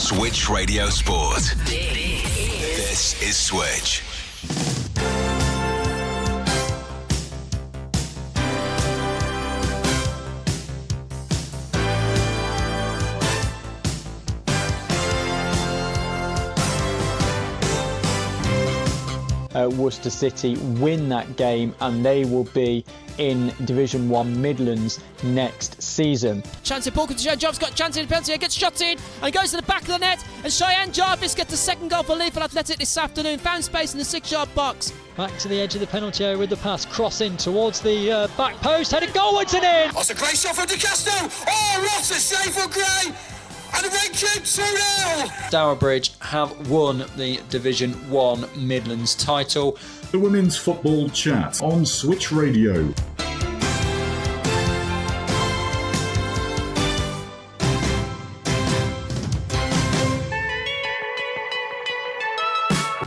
Switch Radio Sport. This is Switch. Worcester City win that game and they will be in Division 1 Midlands next season. Chance in ball control. Job's got chance in the penalty. Gets shot in and goes to the back of the net. And Cheyenne Jarvis gets the second goal for Leaford Athletic this afternoon. Found space in the 6-yard box. Back to the edge of the penalty area with the pass. Cross in towards the back post. Headed goalwards and in. That's a great shot from De Castro. Oh, what a save for Gray. And the Red Cube 2-0. Stourbridge have won the Division 1 Midlands title. The Women's Football Chat on Switch Radio.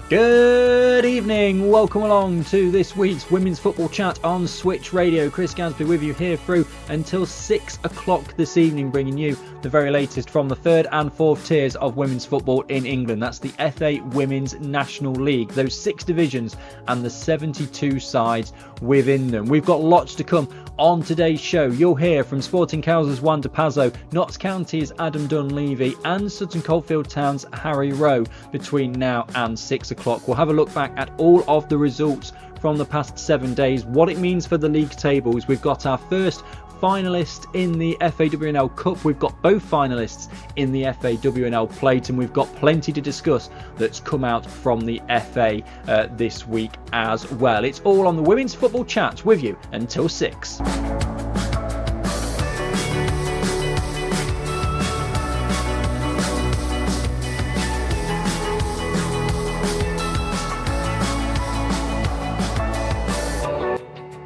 Good evening, welcome along to this week's Women's Football Chat on Switch Radio. Chris Gadsby with you here through until 6 o'clock this evening, bringing you the very latest from the third and fourth tiers of women's football in England. That's the FA Women's National League, those 6 divisions and the 72 sides within them. We've got lots to come on today's show. You'll hear from Sporting Khalsa's Juan Dopazo, Notts County's Adam Dunleavvy and Sutton Coldfield Town's Harry Rowe between now and 6 o'clock. We'll have a look back at all of the results from the past 7 days, what it means for the league tables. We've got our first finalist in the FAWNL Cup. We've got both finalists in the FAWNL Plate, and we've got plenty to discuss that's come out from the FA this week as well. It's all on the Women's Football Chat with you until 6.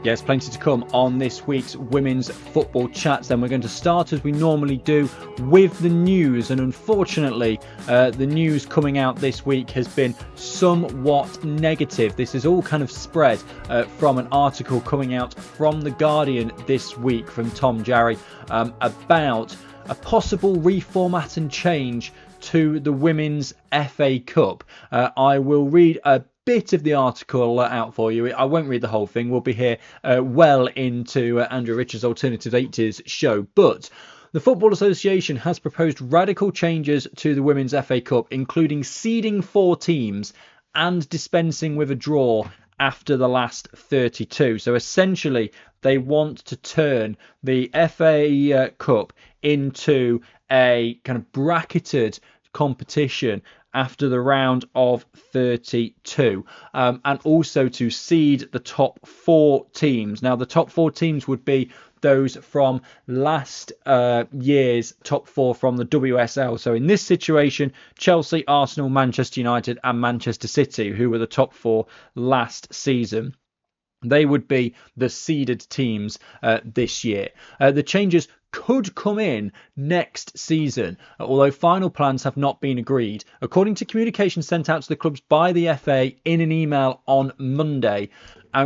Yes, plenty to come on this week's Women's Football Chats. Then we're going to start, as we normally do, with the news. And unfortunately, the news coming out this week has been somewhat negative. This is all kind of spread from an article coming out from The Guardian this week from Tom Jarry about a possible reformat and change to the Women's FA Cup. I will read a bit of the article out for you. I won't read the whole thing. We'll be here well into Andrew Richards' Alternative 80s show. But the Football Association has proposed radical changes to the Women's FA Cup, including seeding 4 teams and dispensing with a draw after the last 32. So essentially, they want to turn the FA Cup into a kind of bracketed competition after the round of 32, and also to seed the top 4 teams. Now, the top 4 teams would be those from last year's top 4 from the WSL. So in this situation, Chelsea, Arsenal, Manchester United and Manchester City, who were the top 4 last season, they would be the seeded teams this year. The changes could come in next season, although final plans have not been agreed. According to communication sent out to the clubs by the FA in an email on Monday,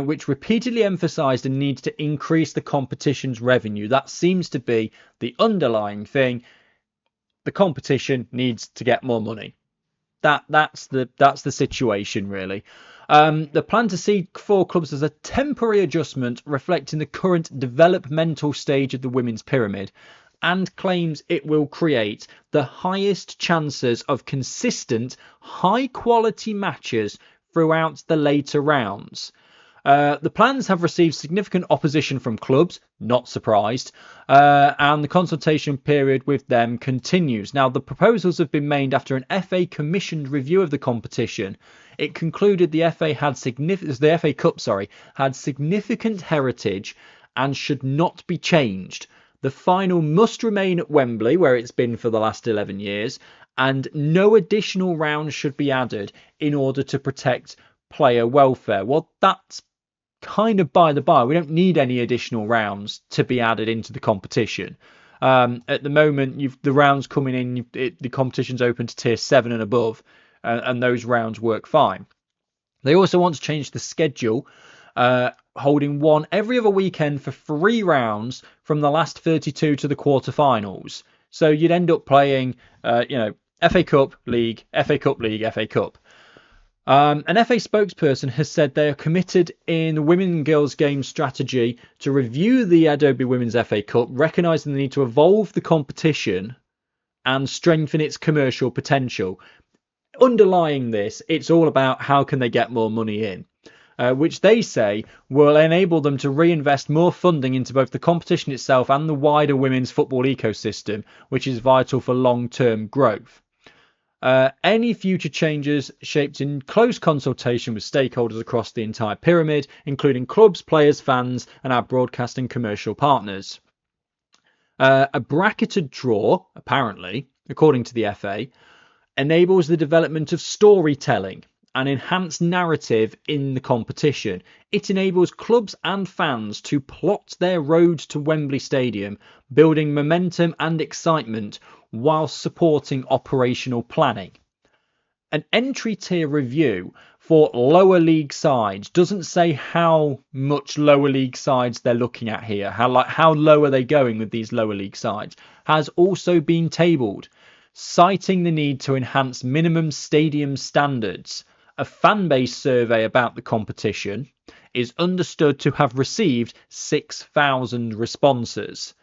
which repeatedly emphasised a need to increase the competition's revenue. That seems to be the underlying thing. The competition needs to get more money. That's the situation, really. The plan to seed 4 clubs as a temporary adjustment reflecting the current developmental stage of the women's pyramid, and claims it will create the highest chances of consistent, high-quality matches throughout the later rounds. The plans have received significant opposition from clubs, not surprised, and the consultation period with them continues. Now, the proposals have been made after an FA commissioned review of the competition. It concluded the FA Cup had significant heritage and should not be changed. The final must remain at Wembley, where it's been for the last 11 years, and no additional rounds should be added in order to protect player welfare. Well, that's kind of by the by. We don't need any additional rounds to be added into the competition. At the moment, the rounds coming in, the competition's open to tier 7 and above, and those rounds work fine. They also want to change the schedule, holding one every other weekend for 3 rounds from the last 32 to the quarterfinals. So you'd end up playing, FA Cup, League, FA Cup, League, FA Cup. An FA spokesperson has said they are committed in the women and girls game strategy to review the Adobe Women's FA Cup, recognising the need to evolve the competition and strengthen its commercial potential. Underlying this, it's all about how can they get more money in, which they say will enable them to reinvest more funding into both the competition itself and the wider women's football ecosystem, which is vital for long-term growth. Any future changes shaped in close consultation with stakeholders across the entire pyramid, including clubs, players, fans, and our broadcast and commercial partners. A bracketed draw, apparently, according to the FA, enables the development of storytelling and enhanced narrative in the competition. It enables clubs and fans to plot their road to Wembley Stadium, building momentum and excitement while supporting operational planning. An entry tier review for lower league sides doesn't say how much lower league sides they're looking at here. How low are they going with these lower league sides? Has also been tabled, citing the need to enhance minimum stadium standards. A fan base survey about the competition is understood to have received 6,000 responses.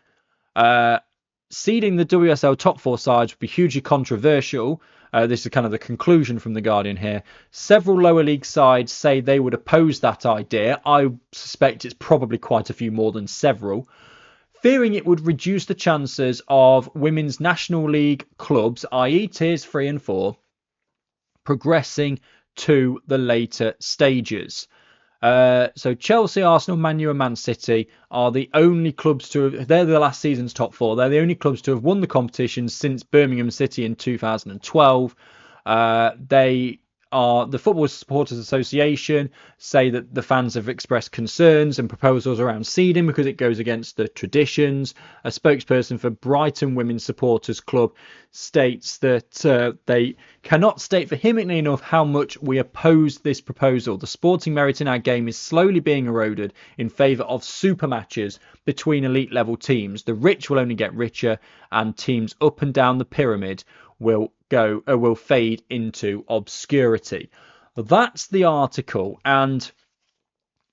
Seeding the WSL top 4 sides would be hugely controversial. This is kind of the conclusion from The Guardian here. Several lower league sides say they would oppose that idea. I suspect it's probably quite a few more than several, fearing it would reduce the chances of women's National League clubs, i.e. tiers 3 and 4, progressing to the later stages. So Chelsea, Arsenal, Man U and Man City are the only clubs they're the last season's top 4. They're the only clubs to have won the competition since Birmingham City in 2012. The Football Supporters Association say that the fans have expressed concerns and proposals around seeding because it goes against the traditions. A spokesperson for Brighton Women's Supporters Club states that they cannot state vehemently enough how much we oppose this proposal. The sporting merit in our game is slowly being eroded in favour of super matches between elite level teams. The rich will only get richer, and teams up and down the pyramid will fade into obscurity. That's the article, and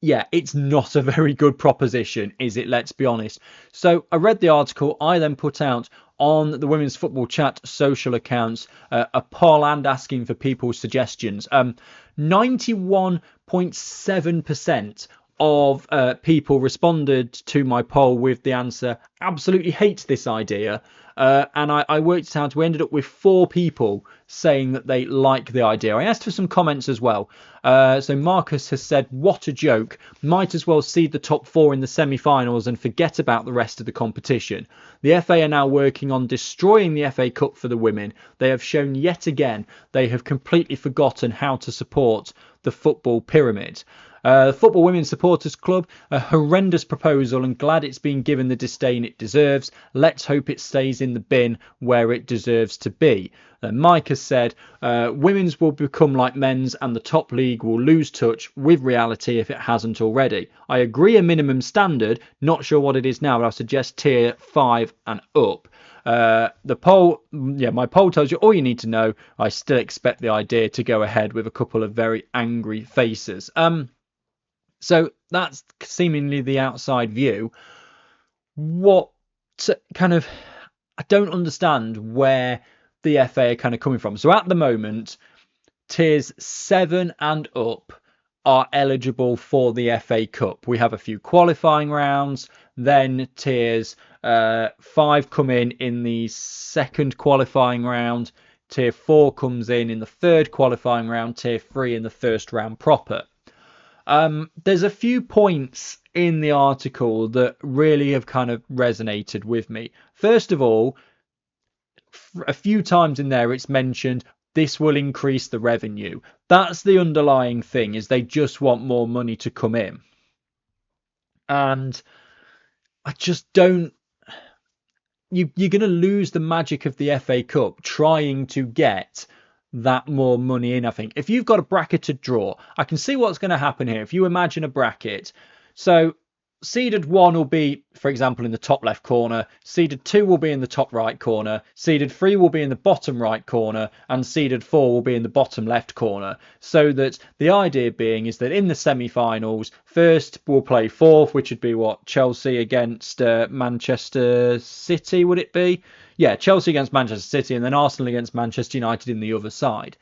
yeah, it's not a very good proposition, is it? Let's be honest. So I read the article. I then put out on the Women's Football Chat social accounts a poll and asking for people's suggestions. 91.7% of people responded to my poll with the answer absolutely hates this idea, and I worked it out. We ended up with 4 people saying that they like the idea. I asked for some comments as well. So Marcus has said, what a joke, might as well seed the top 4 in the semi-finals and forget about the rest of the competition. The FA are now working on destroying the FA Cup for the women. They have shown yet again they have completely forgotten how to support the football pyramid. The Football Women's Supporters Club, a horrendous proposal, and glad it's been given the disdain it deserves. Let's hope it stays in the bin where it deserves to be. Mike has said, women's will become like men's and the top league will lose touch with reality if it hasn't already. I agree a minimum standard, not sure what it is now, but I suggest tier 5 and up. The poll, my poll tells you all you need to know. I still expect the idea to go ahead with a couple of very angry faces. So that's seemingly the outside view. I don't understand where the FA are kind of coming from. So at the moment, tiers 7 and up are eligible for the FA Cup. We have a few qualifying rounds, then tiers 5 come in the second qualifying round, tier 4 comes in the third qualifying round, tier 3 in the first round proper. There's a few points in the article that really have kind of resonated with me. First of all, a few times in there it's mentioned this will increase the revenue. That's the underlying thing, is they just want more money to come in. And I just don't... You're going to lose the magic of the FA Cup trying to get that more money in, I think. If you've got a bracketed draw, I can see what's going to happen here. If you imagine a bracket, so seeded 1 will be, for example, in the top left corner, seeded 2 will be in the top right corner, seeded 3 will be in the bottom right corner, and seeded 4 will be in the bottom left corner. So that the idea being is that in the semi-finals, first will play fourth, which would be what, Chelsea against Manchester City, would it be? Yeah, Chelsea against Manchester City, and then Arsenal against Manchester United in the other side.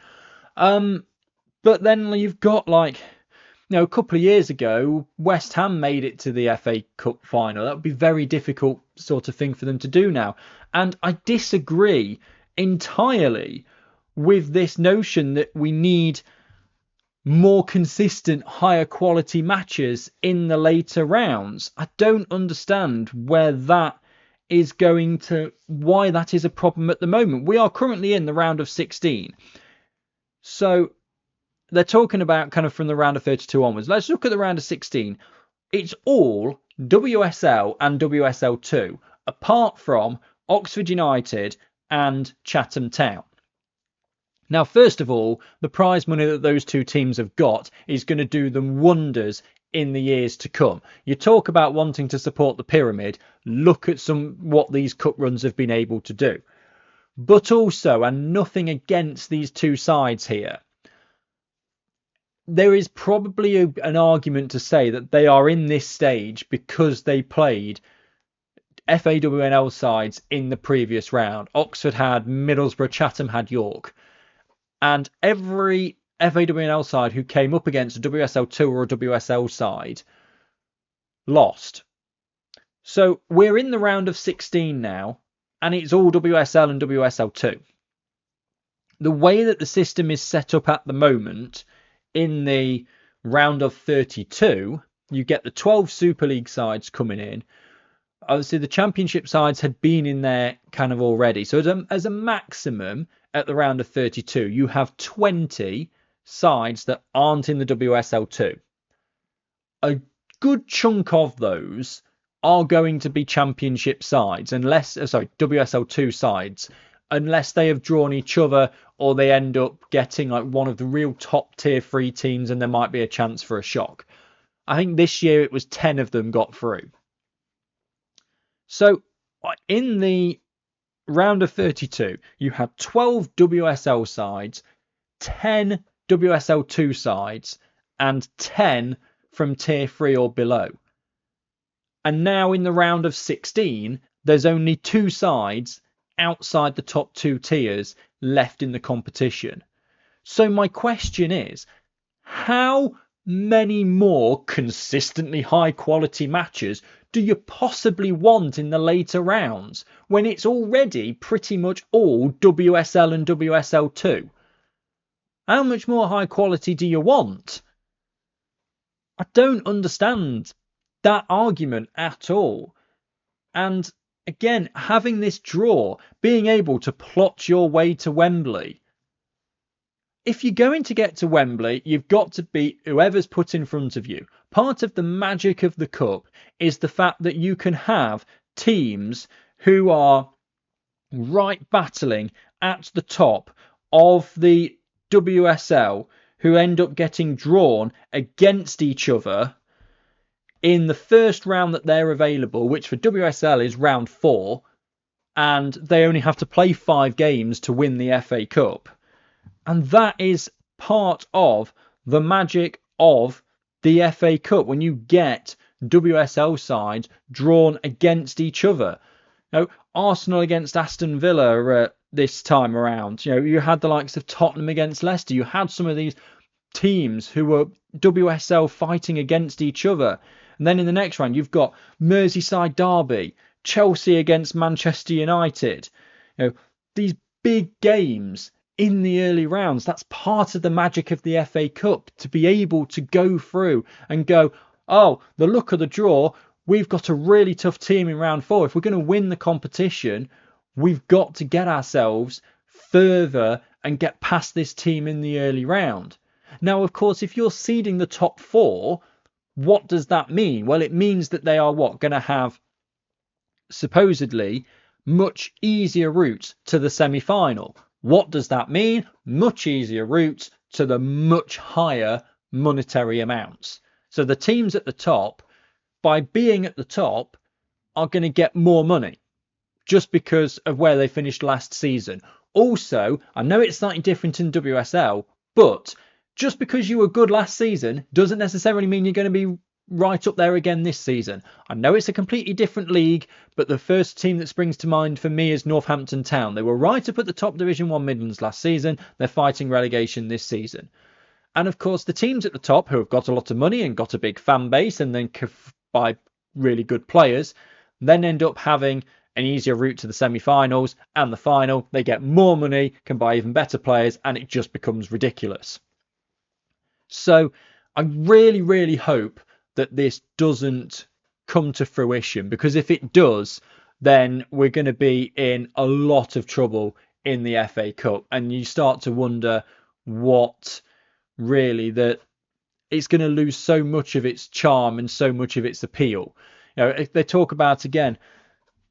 But then you've got a couple of years ago, West Ham made it to the FA Cup final. That would be a very difficult sort of thing for them to do now. And I disagree entirely with this notion that we need more consistent, higher quality matches in the later rounds. I don't understand why that is a problem at the moment. We are currently in the round of 16. So they're talking about kind of from the round of 32 onwards. Let's look at the round of 16. It's all WSL and WSL2, apart from Oxford United and Chatham Town. Now, first of all, the prize money that those two teams have got is going to do them wonders in the years to come. You talk about wanting to support the pyramid. Look at what these cup runs have been able to do. But also, and nothing against these two sides here, there is probably an argument to say that they are in this stage because they played FAWNL sides in the previous round. Oxford had Middlesbrough, Chatham had York. And every FAWNL side who came up against a WSL2 or a WSL side lost. So we're in the round of 16 now, and it's all WSL and WSL2. The way that the system is set up at the moment, in the round of 32, you get the 12 Super League sides coming in. Obviously, the Championship sides had been in there kind of already. So as a maximum, at the round of 32, you have 20 sides that aren't in the WSL2. A good chunk of those are going to be Championship sides, WSL2 sides, unless they have drawn each other or they end up getting one of the real top tier 3 teams and there might be a chance for a shock. I think this year it was 10 of them got through. So in the round of 32, you had 12 WSL sides, 10 WSL2 sides, and 10 from tier 3 or below. And now in the round of 16, there's only 2 sides outside the top 2 tiers left in the competition. So my question is, how many more consistently high quality matches do you possibly want in the later rounds when it's already pretty much all WSL and WSL2? How much more high quality do you want? I don't understand that argument at all. And again, having this draw, being able to plot your way to Wembley. If you're going to get to Wembley, you've got to beat whoever's put in front of you. Part of the magic of the Cup is the fact that you can have teams who are right battling at the top of the WSL who end up getting drawn against each other in the first round that they're available, which for WSL is round 4, and they only have to play 5 games to win the FA Cup. And that is part of the magic of the FA Cup, when you get WSL sides drawn against each other. Arsenal against Aston Villa this time around. You had the likes of Tottenham against Leicester. You had some of these teams who were WSL fighting against each other. And then in the next round, you've got Merseyside Derby, Chelsea against Manchester United. These big games in the early rounds. That's part of the magic of the FA Cup, to be able to go through and go, oh, the luck of the draw, we've got a really tough team in round 4. If we're going to win the competition, we've got to get ourselves further and get past this team in the early round. Now, of course, if you're seeding the top 4, what does that mean? Well, it means that they are going to have supposedly much easier route to the semi-final. What does that mean? Much easier route to the much higher monetary amounts. So the teams at the top by being at the top, are going to get more money just because of where they finished last season. Also, I know it's slightly different in WSL, but just because you were good last season doesn't necessarily mean you're going to be right up there again this season. I know it's a completely different league, but the first team that springs to mind for me is Northampton Town. They were right up at the top Division 1 Midlands last season. They're fighting relegation this season. And of course, the teams at the top who have got a lot of money and got a big fan base and then buy really good players, then end up having an easier route to the semi-finals and the final. They get more money, can buy even better players, and it just becomes ridiculous. So I really, really hope that this doesn't come to fruition, because if it does, then we're going to be in a lot of trouble in the FA Cup, and you start to wonder what really that it's going to lose so much of its charm and so much of its appeal. You know, if they talk about, again,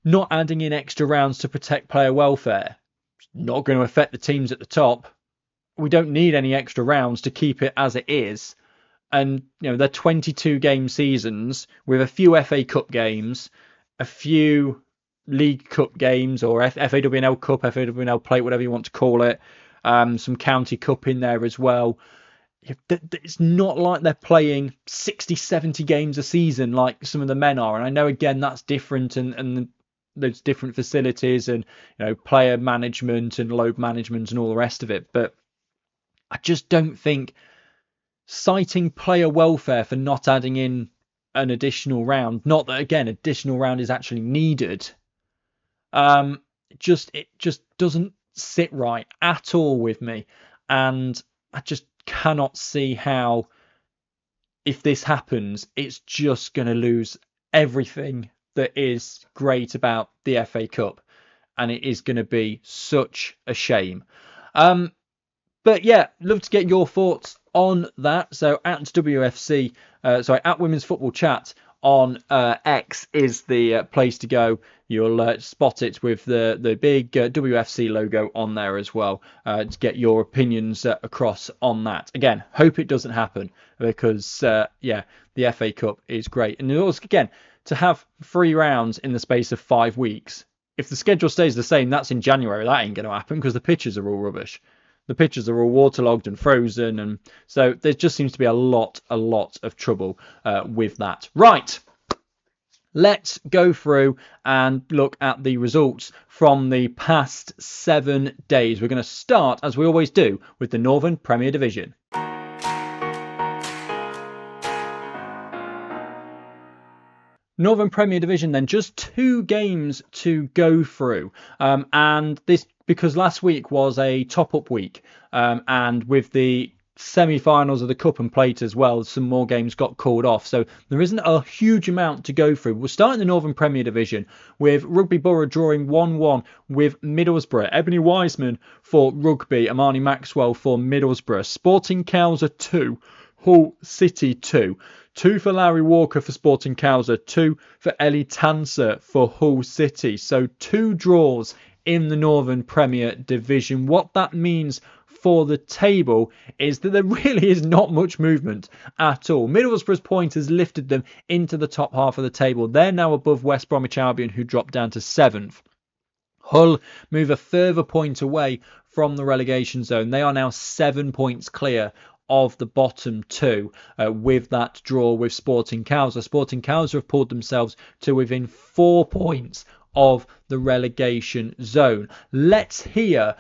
not adding in extra rounds to protect player welfare, it's not going to affect the teams at the top. We don't need any extra rounds to keep it as it is. And, you know, they're 22 game seasons with a few FA Cup games, a few League Cup games, or FAWNL Cup, FAWNL Plate, whatever you want to call it. Some County Cup in there as well. It's not like they're playing 60, 70 games a season like some of the men are. And I know, again, that's different, and there's different facilities and, you know, player management and load management and all the rest of it. But I just don't think citing player welfare for not adding in an additional round, not that, again, additional round is actually needed, it just doesn't sit right at all with me. And I just cannot see how, if this happens, it's just going to lose everything that is great about the FA Cup, and it is going to be such a shame. But yeah, love to get your thoughts on that. So at at Women's Football Chat on X is the place to go. You'll spot it with the big WFC logo on there as well, to get your opinions across on that. Again, hope it doesn't happen, because the FA Cup is great. And also, again, to have 3 rounds in the space of 5 weeks, if the schedule stays the same, that's in January. That ain't going to happen, because the pitches are all rubbish. The pitches are all waterlogged and frozen, and so there just seems to be a lot of trouble with that. Right, let's go through and look at the results from the past 7 days. We're going to start, as we always do, with the Northern Premier Division. Northern Premier Division then, just 2 games to go through, and this because last week was a top-up week, and with the semi-finals of the Cup and Plate as well, some more games got called off, so there isn't a huge amount to go through. We'll start in the Northern Premier Division with Rugby Borough drawing 1-1 with Middlesbrough. Ebony Wiseman for Rugby, Amani Maxwell for Middlesbrough. Sporting Khalsa 2, Hull City 2. 2 for Larry Walker for Sporting Khalsa, 2 for Ellie Tanser for Hull City. So 2 draws in the Northern Premier Division. What that means for the table is that there really is not much movement at all. Middlesbrough's point has lifted them into the top half of the table. They're now above West Bromwich Albion, who dropped down to 7th. Hull move a further point away from the relegation zone. They are now 7 points clear of the bottom 2 with that draw with Sporting Khalsa. Sporting Khalsa have pulled themselves to within 4 points of the relegation zone. Let's hear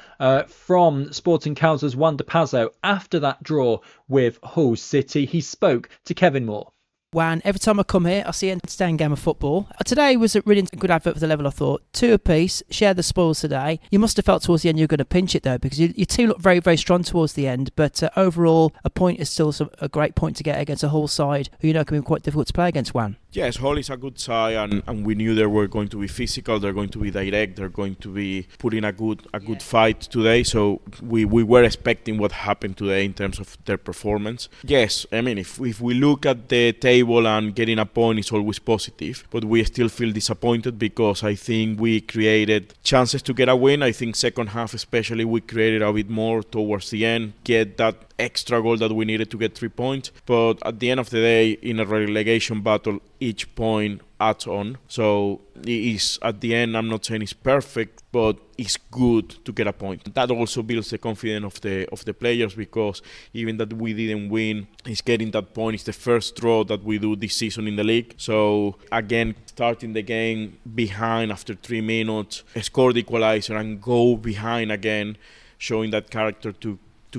from Sporting Khalsa's Juan Dopazo after that draw with Hull City. He spoke to Kevin Moore. Juan, every time I come here, I see an entertaining game of football. Today was a really good advert for the level, I thought. 2 apiece, share the spoils today. You must have felt towards the end you were going to pinch it, though, because you 2 look very, very strong towards the end. But overall, a point is still a great point to get against a Hull side who you know can be quite difficult to play against, Juan. Yes, Hull is a good side, and we knew they were going to be physical, they're going to be direct, they're going to be putting a good fight today. So we were expecting what happened today in terms of their performance. Yes, I mean, if we look at the table and getting a point is always positive, but we still feel disappointed because I think we created chances to get a win. I think second half especially we created a bit more towards the end, get that extra goal that we needed to get 3 points. But at the end of the day, in a relegation battle, each point adds on. So it is, at the end, I'm not saying it's perfect, but it's good to get a point. That also builds the confidence of the players, because even that we didn't win, it's getting that point. It's the first draw that we do this season in the league. So again, starting the game behind after 3 minutes, score the equalizer and go behind again, showing that character to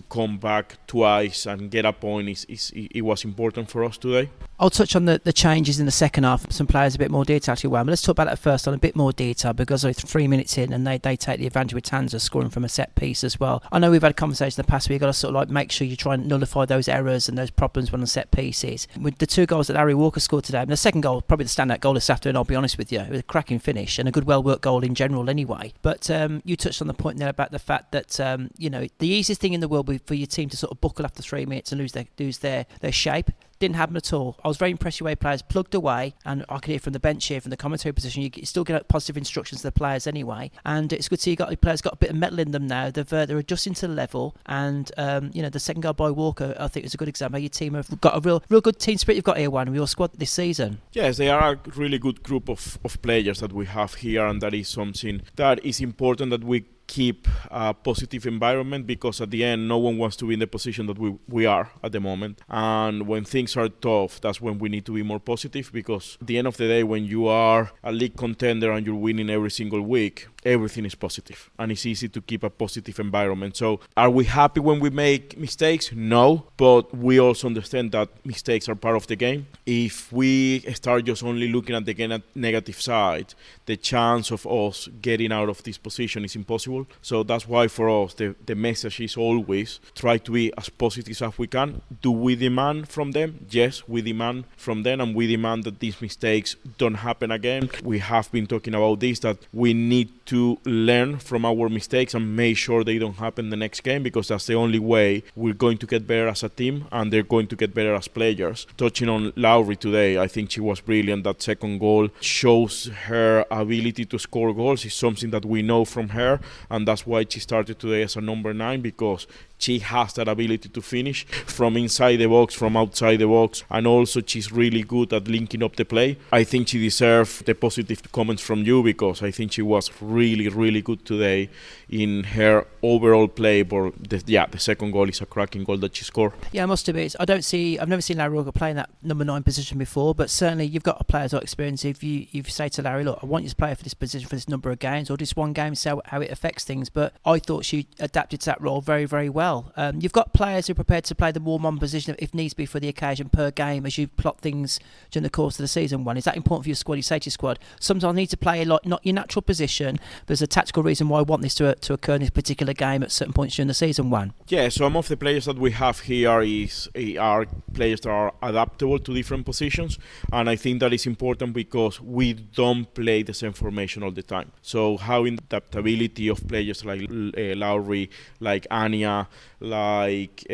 come back twice and get a point, it was important for us today. I'll touch on the changes in the second half. Some players a bit more detail actually. Well, but let's talk about that first on a bit more detail, because they're 3 minutes in and they take the advantage with Tanza scoring from a set piece as well. I know we've had a conversation in the past where you've got to sort of like make sure you try and nullify those errors and those problems when on set pieces. With the 2 goals that Harry Walker scored today, and the second goal, probably the standout goal this afternoon, I'll be honest with you. It was a cracking finish and a good well-worked goal in general anyway. But you touched on the point there about the fact that, the easiest thing in the world would be for your team to sort of buckle after 3 minutes and lose their shape. Didn't happen at all. I was very impressed with the way players plugged away, and I could hear from the bench here, from the commentary position, you still get positive instructions to the players anyway. And it's good to see the players got a bit of metal in them now. They're adjusting to the level, and the second goal by Walker, I think, is a good example. Your team have got a real good team spirit. You've got here, Juan, with your squad this season. Yes, they are a really good group of players that we have here, and that is something that is important, that we keep a positive environment, because at the end no one wants to be in the position that we are at the moment, and when things are tough, that's when we need to be more positive, because at the end of the day, when you are a league contender and you're winning every single week, everything is positive and it's easy to keep a positive environment. So are we happy when we make mistakes? No, but we also understand that mistakes are part of the game. If we start just only looking at the negative side, the chance of us getting out of this position is impossible. So that's why for us the message is always try to be as positive as we can. Do we demand from them? Yes, we demand from them, and we demand that these mistakes don't happen again. We have been talking about this, that we need to learn from our mistakes and make sure they don't happen the next game, because that's the only way we're going to get better as a team and they're going to get better as players. Touching on Lowry today, I think she was brilliant. That second goal shows her ability to score goals. It's something that we know from her, and that's why she started today as a number 9, because she has that ability to finish from inside the box, from outside the box, and also she's really good at linking up the play. I think she deserves the positive comments from you, because I think she was really, really good today in her overall play. But the second goal is a cracking goal that she scored. Yeah, I must admit, I've never seen Larry Walker play in that number 9 position before, but certainly you've got a player's experience. If you say to Larry, look, I want you to play for this position for this number of games, or just one game, see how it affects things. But I thought she adapted to that role very, very well. You've got players who are prepared to play the warm-on position if needs be for the occasion per game as you plot things during the course of the season. One, is that important for your squad? You say to your squad, sometimes I need to play not your natural position, but there's a tactical reason why I want this to occur in this particular game at certain points during the season. One. Yeah, some of the players that we have here are players that are adaptable to different positions, and I think that is important because we don't play the same formation all the time. So having the adaptability of players like Lowry, like Anya, like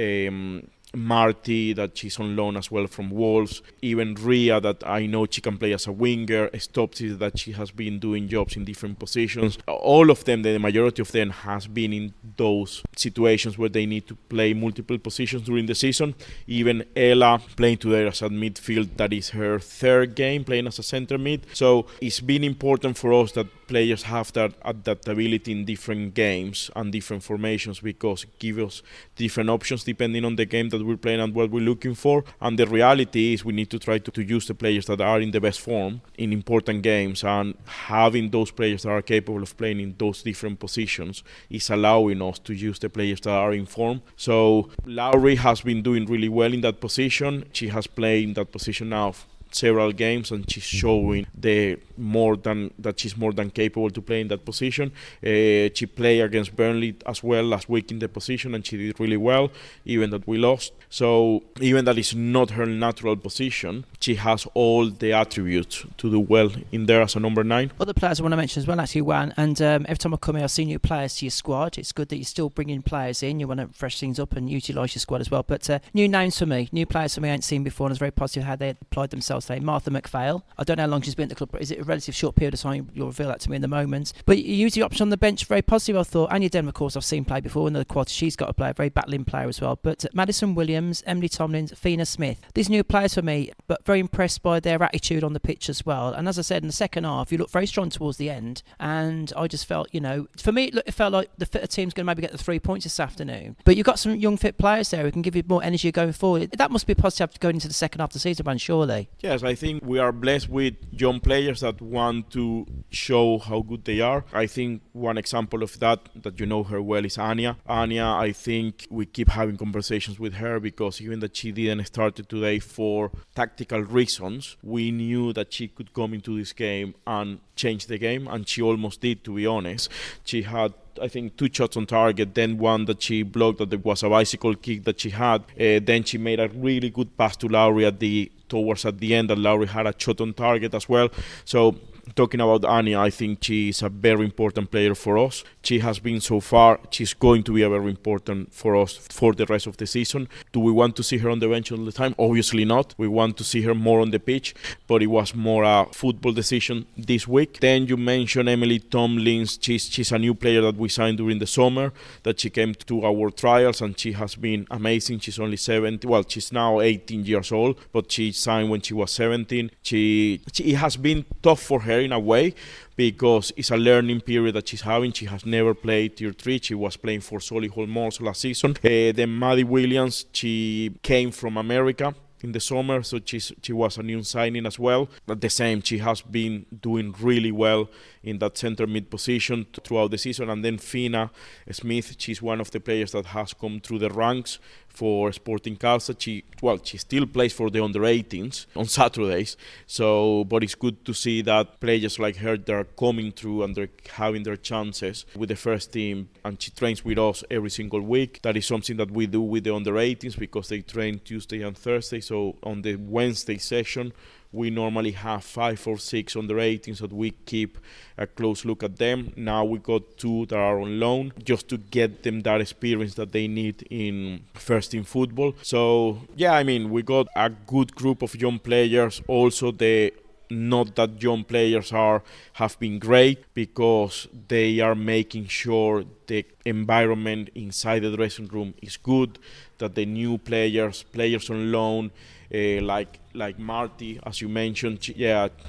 Marty, that she's on loan as well from Wolves, even Ria, that I know she can play as a winger, Stopsy, that she has been doing jobs in different positions. All of them, the majority of them, has been in those situations where they need to play multiple positions during the season. Even Ella playing today as a midfield, that is her 3rd game playing as a centre mid. So it's been important for us that players have that adaptability in different games and different formations, because it gives us different options depending on the game that we're playing and what we're looking for. And the reality is we need to try to use the players that are in the best form in important games, and having those players that are capable of playing in those different positions is allowing us to use the players that are in form. So Lowry has been doing really well in that position. She has played in that position now several games, and she's showing she's more than capable to play in that position. She played against Burnley as well last week in the position, and she did really well, even that we lost. So even that is not her natural position, she has all the attributes to do well in there as a number 9. Other players I want to mention as well, actually, Juan, and every time I come here, I see new players to your squad. It's good that you're still bringing players in. You want to fresh things up and utilise your squad as well. But new names for me, new players for me I ain't seen before, and I was very positive how they applied themselves today. Martha McPhail, I don't know how long she's been at the club, but is it a relatively short period of time? You'll reveal that to me in the moment. But you use the option on the bench, very positive, I thought. Anya Denham, of course, I've seen play before in the quarter. She's got a player, very battling player as well. But Madison Williams, Emily Tomlins, Fina Smith, these new players for me, but very impressed by their attitude on the pitch as well. And as I said, in the second half, you look very strong towards the end. And I just felt, for me, it felt like the fitter team's going to maybe get the 3 points this afternoon. But you've got some young fit players there who can give you more energy going forward. That must be positive going into the second half of the season, man, surely. Yes, I think we are blessed with young players that want to show how good they are. I think one example of that you know her well is Anya. Anya, I think we keep having conversations with her because even that she didn't start today for tactical reasons, we knew that she could come into this game and change the game, and she almost did, to be honest. She had, I think, 2 shots on target, then one that she blocked that was a bicycle kick that she had. Then she made a really good pass to Lowry towards the end, and Lowry had a shot on target as well. So talking about Anya, I think she is a very important player for us. She has been so far. She's going to be a very important for us for the rest of the season. Do we want to see her on the bench all the time? Obviously not. We want to see her more on the pitch, but it was more a football decision this week. Then you mentioned Emily Tomlins. She's a new player that we signed during the summer, that she came to our trials, and she has been amazing. She's only 17. Well, she's now 18 years old, but she signed when she was 17. It has been tough for her in a way, because it's a learning period that she's having. She has never played Tier 3. She was playing for Solihull Moors last season. Then Maddie Williams, she came from America in the summer, so she was a new signing as well. But the same, she has been doing really well in that centre mid position throughout the season. And then Fina Smith, she's one of the players that has come through the ranks for Sporting Khalsa. She still plays for the under-18s on Saturdays. But it's good to see that players like her, they're coming through and they're having their chances with the first team. And she trains with us every single week. That is something that we do with the under-18s because they train Tuesday and Thursday. So on the Wednesday session, we normally have 5 or 6 under-18s that we keep a close look at them. Now we got 2 that are on loan just to get them that experience that they need in first team football. So yeah, I mean, we got a good group of young players. Also, the not that young players have been great because they are making sure the environment inside the dressing room is good, that the new players on loan, like Marty, as you mentioned,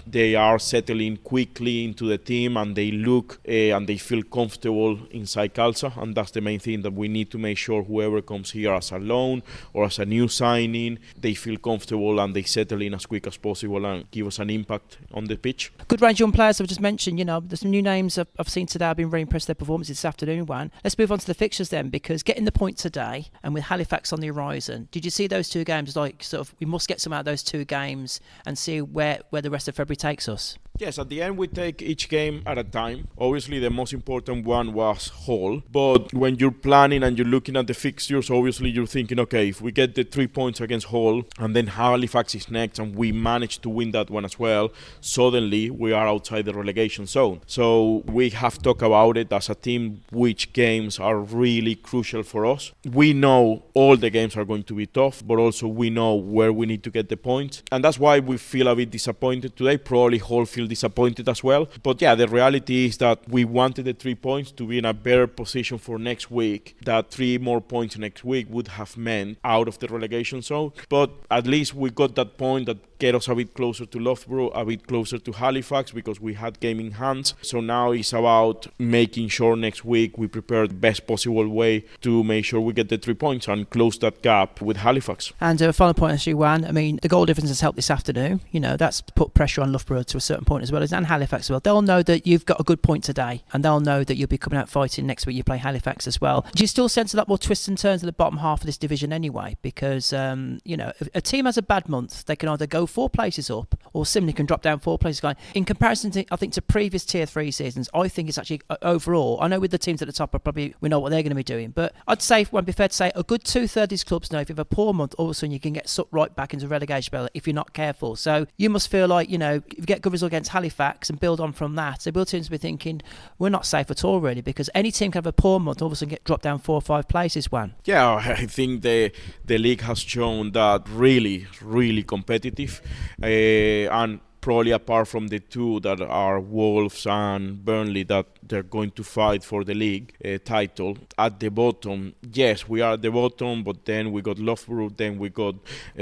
they are settling quickly into the team and they look and they feel comfortable inside Khalsa, and that's the main thing that we need to make sure whoever comes here as a loan or as a new signing, they feel comfortable and they settle in as quick as possible and give us an impact on the pitch. Good range of young players I've just mentioned. There's some new names I've seen today. I've been very impressed with their performances this afternoon, Juan. Let's move on to the fixtures then, because getting the point today and with Halifax on the horizon, did you see those 2 games like sort of we must get some out of those 2 games and see where the rest of February takes us? Yes, at the end we take each game at a time. Obviously the most important one was Hull, but when you're planning and you're looking at the fixtures, obviously you're thinking, okay, if we get the 3 points against Hull and then Halifax is next and we manage to win that one as well, suddenly we are outside the relegation zone. So we have talked about it as a team, which games are really crucial for us. We know all the games are going to be tough, but also we know where we need to get the points, and that's why we feel a bit disappointed today. Probably Hull feel disappointed as well, but yeah, the reality is that we wanted the 3 points to be in a better position for next week. That 3 more points next week would have meant out of the relegation zone, but at least we got that point that get us a bit closer to Loughborough, a bit closer to Halifax, because we had game in hands. So now it's about making sure next week we prepare the best possible way to make sure we get the 3 points and close that gap with Halifax. And a final point, actually, Juan, I mean, the goal difference has helped this afternoon. That's put pressure on Loughborough to a certain point point as well, and Halifax as well. They'll know that you've got a good point today, and they'll know that you'll be coming out fighting next week. You play Halifax as well. Do you still sense a lot more twists and turns at the bottom half of this division anyway? Because, if a team has a bad month, they can either go 4 places up or similarly can drop down 4 places. In comparison to, I think, to previous Tier 3 seasons, I think it's actually overall, I know with the teams at the top, we know what they're going to be doing, but I'd say, it would be fair to say, a good 2/3 of these clubs know if you have a poor month, all of a sudden you can get sucked right back into relegation battle if you're not careful. So you must feel like, if you get good result against Halifax and build on from that, the teams will be thinking, we're not safe at all, really, because any team can have a poor month, all of a sudden get dropped down 4 or 5 places, Juan. Yeah, I think the league has shown that really, really competitive, and probably apart from the two that are Wolves and Burnley, that they're going to fight for the league title. At the bottom, yes, we are at the bottom, but then we got Loughborough, then we got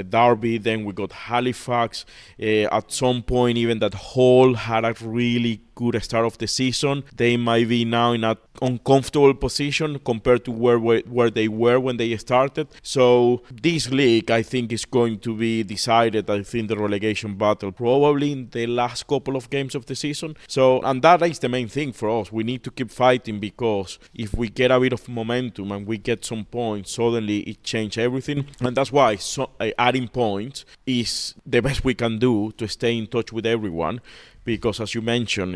Derby, then we got Halifax. At some point, even that Hull had a really good start of the season. They might be now in an uncomfortable position compared to where they were when they started. So this league, I think, is going to be decided, I think, the relegation battle probably in the last couple of games of the season. So, and that is the main thing for us. We need to keep fighting, because if we get a bit of momentum and we get some points, suddenly it changes everything. And that's why adding points is the best we can do to stay in touch with everyone. Because, as you mentioned,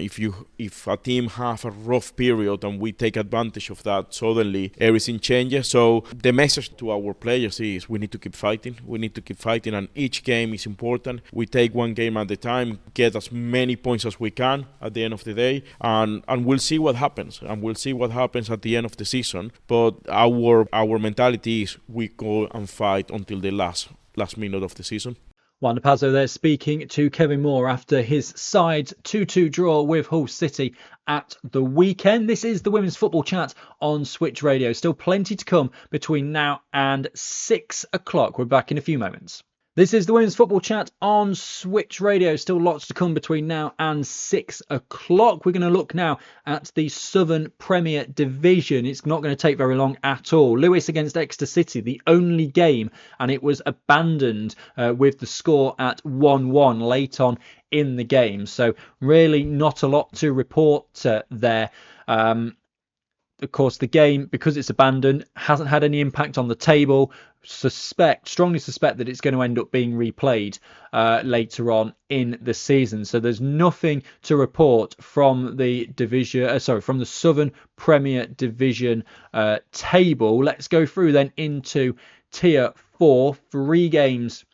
if a team have a rough period and we take advantage of that, suddenly everything changes. So the message to our players is we need to keep fighting. We need to keep fighting, and each game is important. We take one game at a time, get as many points as we can at the end of the day, and we'll see what happens. And we'll see what happens at the end of the season. But our mentality is we go and fight until the last minute of the season. Juan Dopazo there speaking to Kevin Moore after his side's 2-2 draw with Hull City at the weekend. This is the Women's Football Chat on Switch Radio. Still plenty to come between now and 6 o'clock. We're back in a few moments. This is the Women's Football Chat on Switch Radio. Still lots to come between now and 6 o'clock. We're going to look now at the Southern Premier Division. It's not going to take very long at all. Lewis against Exeter City, the only game, and it was abandoned with the score at 1-1 late on in the game. So really not a lot to report there. Of course, the game, because it's abandoned, hasn't had any impact on the table. Strongly suspect that it's going to end up being replayed later on in the season. So there's nothing to report from the from the Southern Premier Division table. Let's go through then into Tier 4. 3 games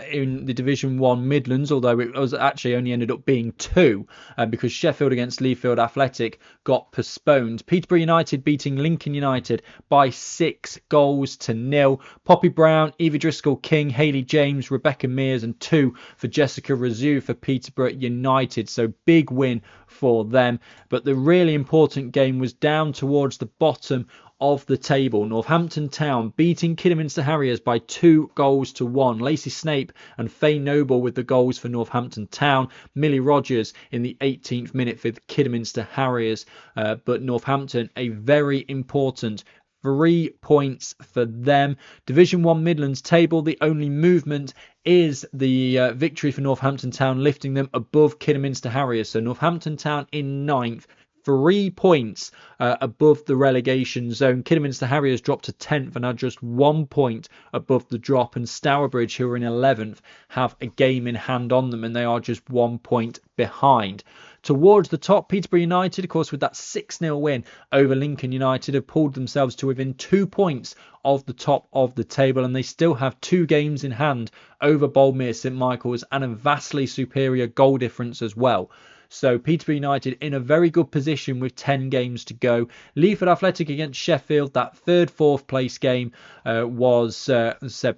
in the Division 1 Midlands, although it was actually only ended up being 2 because Sheffield against Leafield Athletic got postponed. Peterborough United beating Lincoln United by 6-0. Poppy Brown, Evie Driscoll-King, Hayley James, Rebecca Mears, and 2 for Jessica Razou for Peterborough United. So big win for them. But the really important game was down towards the bottom of the table. Northampton Town beating Kidderminster Harriers by 2-1. Lacey Snape and Faye Noble with the goals for Northampton Town. Millie Rogers in the 18th minute for the Kidderminster Harriers. But Northampton, a very important 3 points for them. Division 1 Midlands table, the only movement is the victory for Northampton Town, lifting them above Kidderminster Harriers. So Northampton Town in 9th. 3 points above the relegation zone. Kidderminster Harriers dropped to 10th and are just 1 point above the drop. And Stourbridge, who are in 11th, have a game in hand on them, and they are just 1 point behind. Towards the top, Peterborough United, of course, with that 6-0 win over Lincoln United, have pulled themselves to within 2 points of the top of the table, and they still have 2 games in hand over Boldmere St Michael's and a vastly superior goal difference as well. So Peterborough United in a very good position with 10 games to go. Leaford Athletic against Sheffield, that 3rd, 4th place game was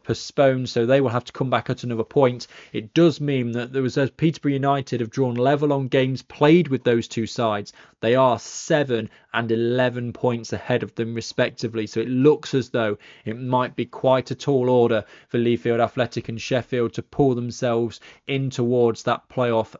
postponed, so they will have to come back at another point. It does mean that Peterborough United have drawn level on games played with those two sides. They are 7 and 11 points ahead of them respectively, so it looks as though it might be quite a tall order for Leafield Athletic and Sheffield to pull themselves in towards that playoff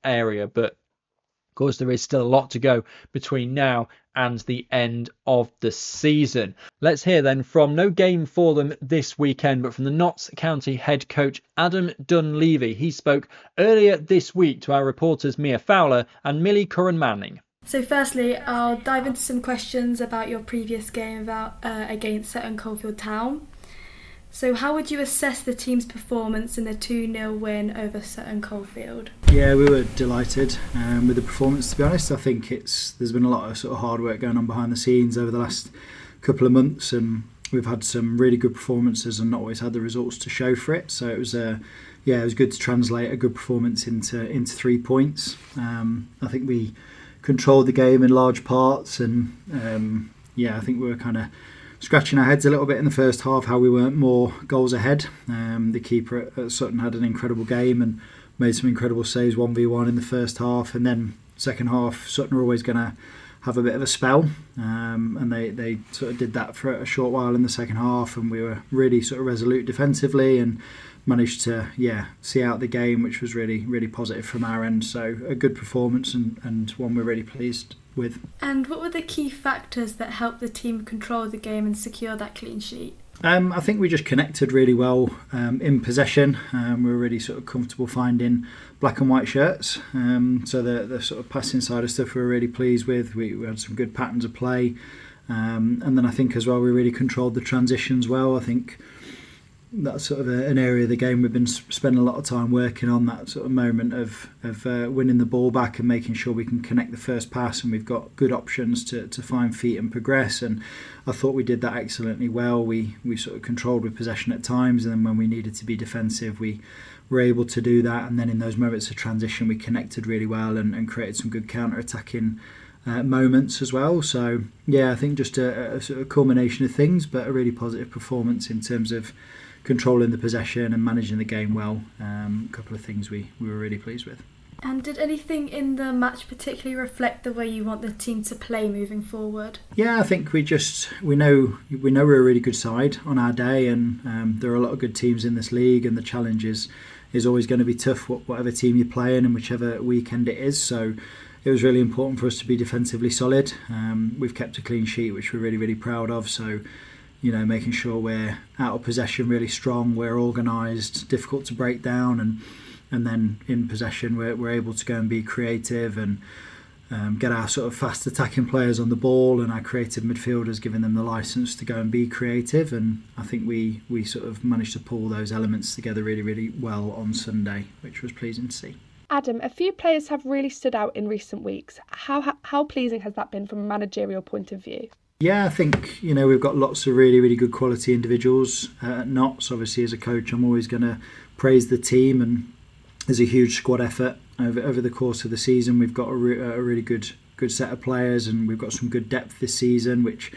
area. But of course there is still a lot to go between now and the end of the season. Let's hear then from no game for them this weekend, but from the Notts County head coach Adam Dunleavvy. He spoke earlier this week to our reporters Mia Fowler and Millie Curran-Manning. So firstly, I'll dive into some questions about your previous game against Sutton Coldfield Town. So how would you assess the team's performance in the 2-0 win over Sutton Coldfield? Yeah, we were delighted with the performance, to be honest. I think there's been a lot of sort of hard work going on behind the scenes over the last couple of months, and we've had some really good performances and not always had the results to show for it. So it was it was good to translate a good performance into 3 points. I think we controlled the game in large parts, and I think we were kind of scratching our heads a little bit in the first half how we weren't more goals ahead. The keeper at Sutton had an incredible game and made some incredible saves 1v1 in the first half, and then second half Sutton are always going to have a bit of a spell, and they sort of did that for a short while in the second half, and we were really sort of resolute defensively and managed to see out the game, which was really, really positive from our end. So a good performance and one we're really pleased with. And what were the key factors that helped the team control the game and secure that clean sheet? I think we just connected really well in possession. We were really sort of comfortable finding black and white shirts. So the sort of passing side of stuff we were really pleased with. We had some good patterns of play. And then I think as well we really controlled the transitions well. I think that's sort of an area of the game we've been spending a lot of time working on, that sort of moment of winning the ball back and making sure we can connect the first pass, and we've got good options to find feet and progress, and I thought we did that excellently well. We sort of controlled with possession at times, and then when we needed to be defensive we were able to do that, and then in those moments of transition we connected really well and created some good counter-attacking moments as well. So I think just a sort of culmination of things, but a really positive performance in terms of controlling the possession and managing the game well. A couple of things we were really pleased with. And did anything in the match particularly reflect the way you want the team to play moving forward? Yeah, I think we know we're a really good side on our day, and there are a lot of good teams in this league, and the challenge is always going to be tough, whatever team you're playing and whichever weekend it is. So it was really important for us to be defensively solid. We've kept a clean sheet, which we're really, really proud of. So making sure we're out of possession really strong, we're organised, difficult to break down, and then in possession we're able to go and be creative and get our sort of fast attacking players on the ball, and our creative midfielders, giving them the licence to go and be creative. And I think we sort of managed to pull those elements together really, really well on Sunday, which was pleasing to see. Adam, a few players have really stood out in recent weeks. How pleasing has that been from a managerial point of view? Yeah, I think we've got lots of really, really good quality individuals at Notts. Obviously, as a coach, I'm always going to praise the team, and there's a huge squad effort over the course of the season. We've got a really good set of players, and we've got some good depth this season, which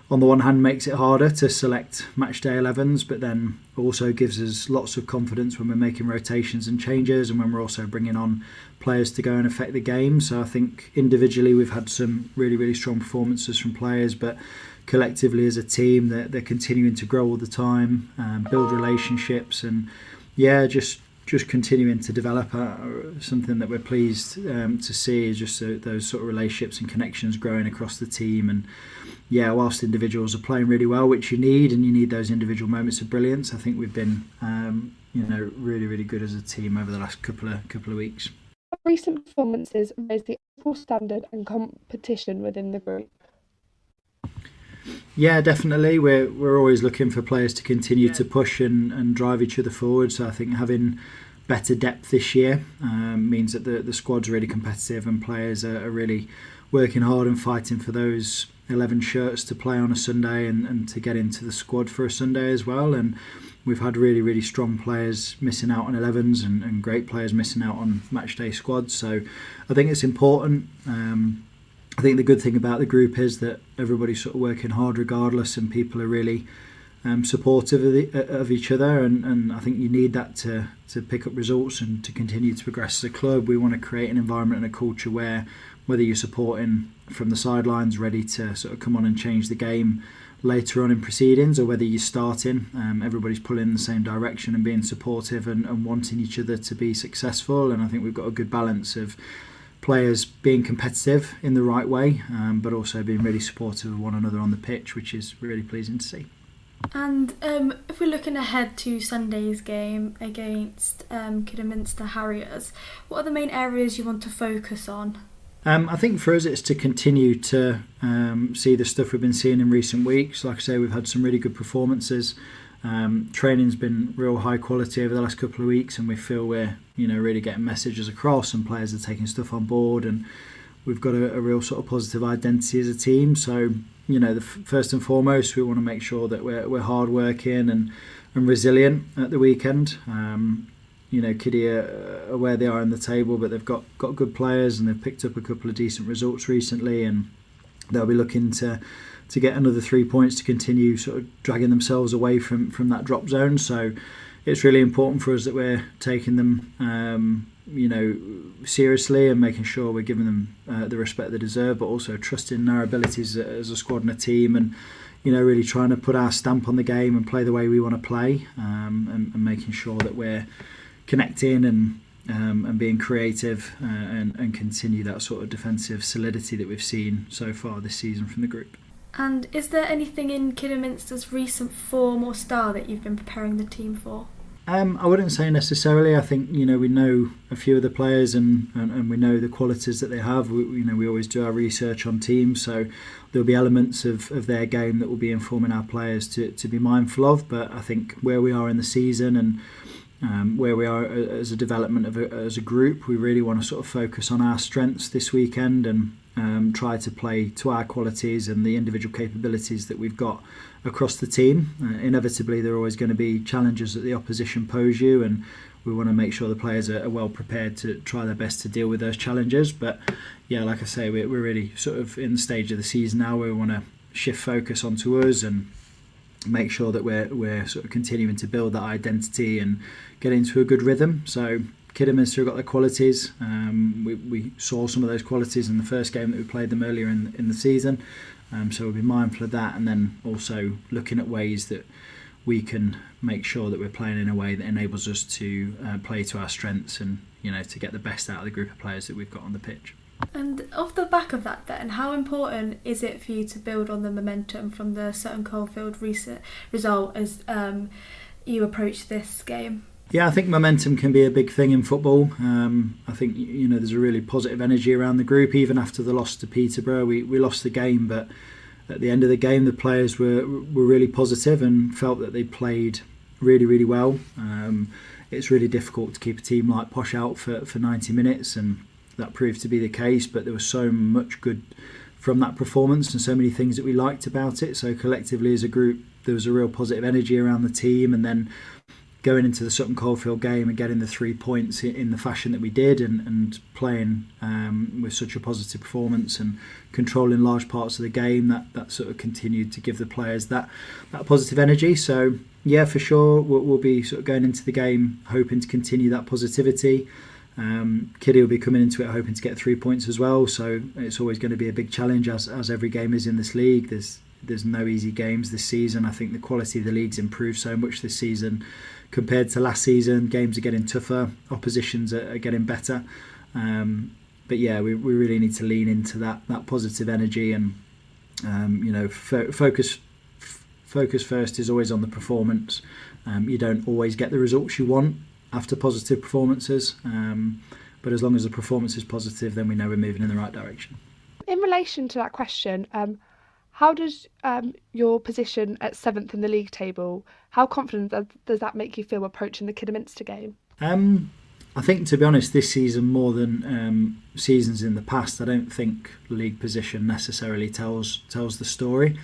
on the one hand makes it harder to select matchday 11s, but then also gives us lots of confidence when we're making rotations and changes, and when we're also bringing on players to go and affect the game. So I think individually we've had some really, really strong performances from players, but collectively as a team they're continuing to grow all the time, build relationships, and just continuing to develop. Something that we're pleased to see is just those sort of relationships and connections growing across the team. And whilst individuals are playing really well, which you need those individual moments of brilliance, I think we've been really, really good as a team over the last couple of weeks. Recent performances raise the overall standard and competition within the group. Yeah, definitely. We're always looking for players to continue to push and drive each other forward. So I think having better depth this year means that the squad's really competitive, and players are really working hard and fighting for those 11 shirts to play on a Sunday and to get into the squad for a Sunday as well. And we've had really, really strong players missing out on 11s and great players missing out on matchday squads. So I think it's important. I think the good thing about the group is that everybody's sort of working hard regardless, and people are really supportive of each other, and I think you need that to pick up results and to continue to progress as a club. We want to create an environment and a culture where, whether you're supporting from the sidelines ready to sort of come on and change the game later on in proceedings, or whether you're starting, everybody's pulling in the same direction and being supportive and wanting each other to be successful. And I think we've got a good balance of players being competitive in the right way, but also being really supportive of one another on the pitch, which is really pleasing to see. And if we're looking ahead to Sunday's game against Kidderminster Harriers, what are the main areas you want to focus on? I think for us it's to continue to see the stuff we've been seeing in recent weeks. Like I say, we've had some really good performances. Training's been real high quality over the last couple of weeks, and we feel we're really getting messages across, and players are taking stuff on board, and we've got a real sort of positive identity as a team. So first and foremost, we want to make sure that we're hard working and resilient at the weekend. Kiddie are where they are in the table, but they've got good players, and they've picked up a couple of decent results recently, and they'll be looking to get another 3 points to continue sort of dragging themselves away from that drop zone. So it's really important for us that we're taking them seriously and making sure we're giving them the respect they deserve, but also trusting in our abilities as a squad and a team, and really trying to put our stamp on the game and play the way we want to play, and making sure that we're connecting and being creative, and continue that sort of defensive solidity that we've seen so far this season from the group. And is there anything in Kidderminster's recent form or style that you've been preparing the team for? I wouldn't say necessarily. I think we know a few of the players, and we know the qualities that they have. We always do our research on teams, so there'll be elements of their game that will be informing our players to be mindful of. But I think where we are in the season and where we are as a development as a group, we really want to sort of focus on our strengths this weekend and try to play to our qualities and the individual capabilities that we've got across the team. Inevitably, there are always going to be challenges that the opposition pose you, and we want to make sure the players are well prepared to try their best to deal with those challenges. But yeah, like I say, we're really sort of in the stage of the season now where we want to shift focus onto us and make sure that we're sort of continuing to build that identity and get into a good rhythm. So Kidderminster have got their qualities. We saw some of those qualities in the first game that we played them earlier in the season. So we'll be mindful of that, and then also looking at ways that we can make sure that we're playing in a way that enables us to play to our strengths and to get the best out of the group of players that we've got on the pitch. And off the back of that then, how important is it for you to build on the momentum from the Sutton Coldfield recent result as you approach this game? Yeah, I think momentum can be a big thing in football. I think there's a really positive energy around the group. Even after the loss to Peterborough, we lost the game, but at the end of the game, the players were really positive and felt that they played really, really well. It's really difficult to keep a team like Posh out for 90 minutes, and that proved to be the case. But there was so much good from that performance and so many things that we liked about it. So collectively as a group, there was a real positive energy around the team, and then going into the Sutton Coldfield game and getting the 3 points in the fashion that we did, and playing with such a positive performance and controlling large parts of the game, that sort of continued to give the players that positive energy. So yeah, for sure, we'll be sort of going into the game hoping to continue that positivity. Kiddie will be coming into it hoping to get 3 points as well, so it's always going to be a big challenge as every game is in this league. There's no easy games this season. I think the quality of the league's improved so much this season compared to last season. Games are getting tougher, oppositions are getting better, but yeah, we really need to lean into that positive energy, and focus first is always on the performance. You don't always get the results you want after positive performances, but as long as the performance is positive, then we know we're moving in the right direction. In relation to that question, how does your position at 7th in the league table, how confident does that make you feel approaching the Kidderminster game? I think, to be honest, this season more than seasons in the past, I don't think league position necessarily tells the story.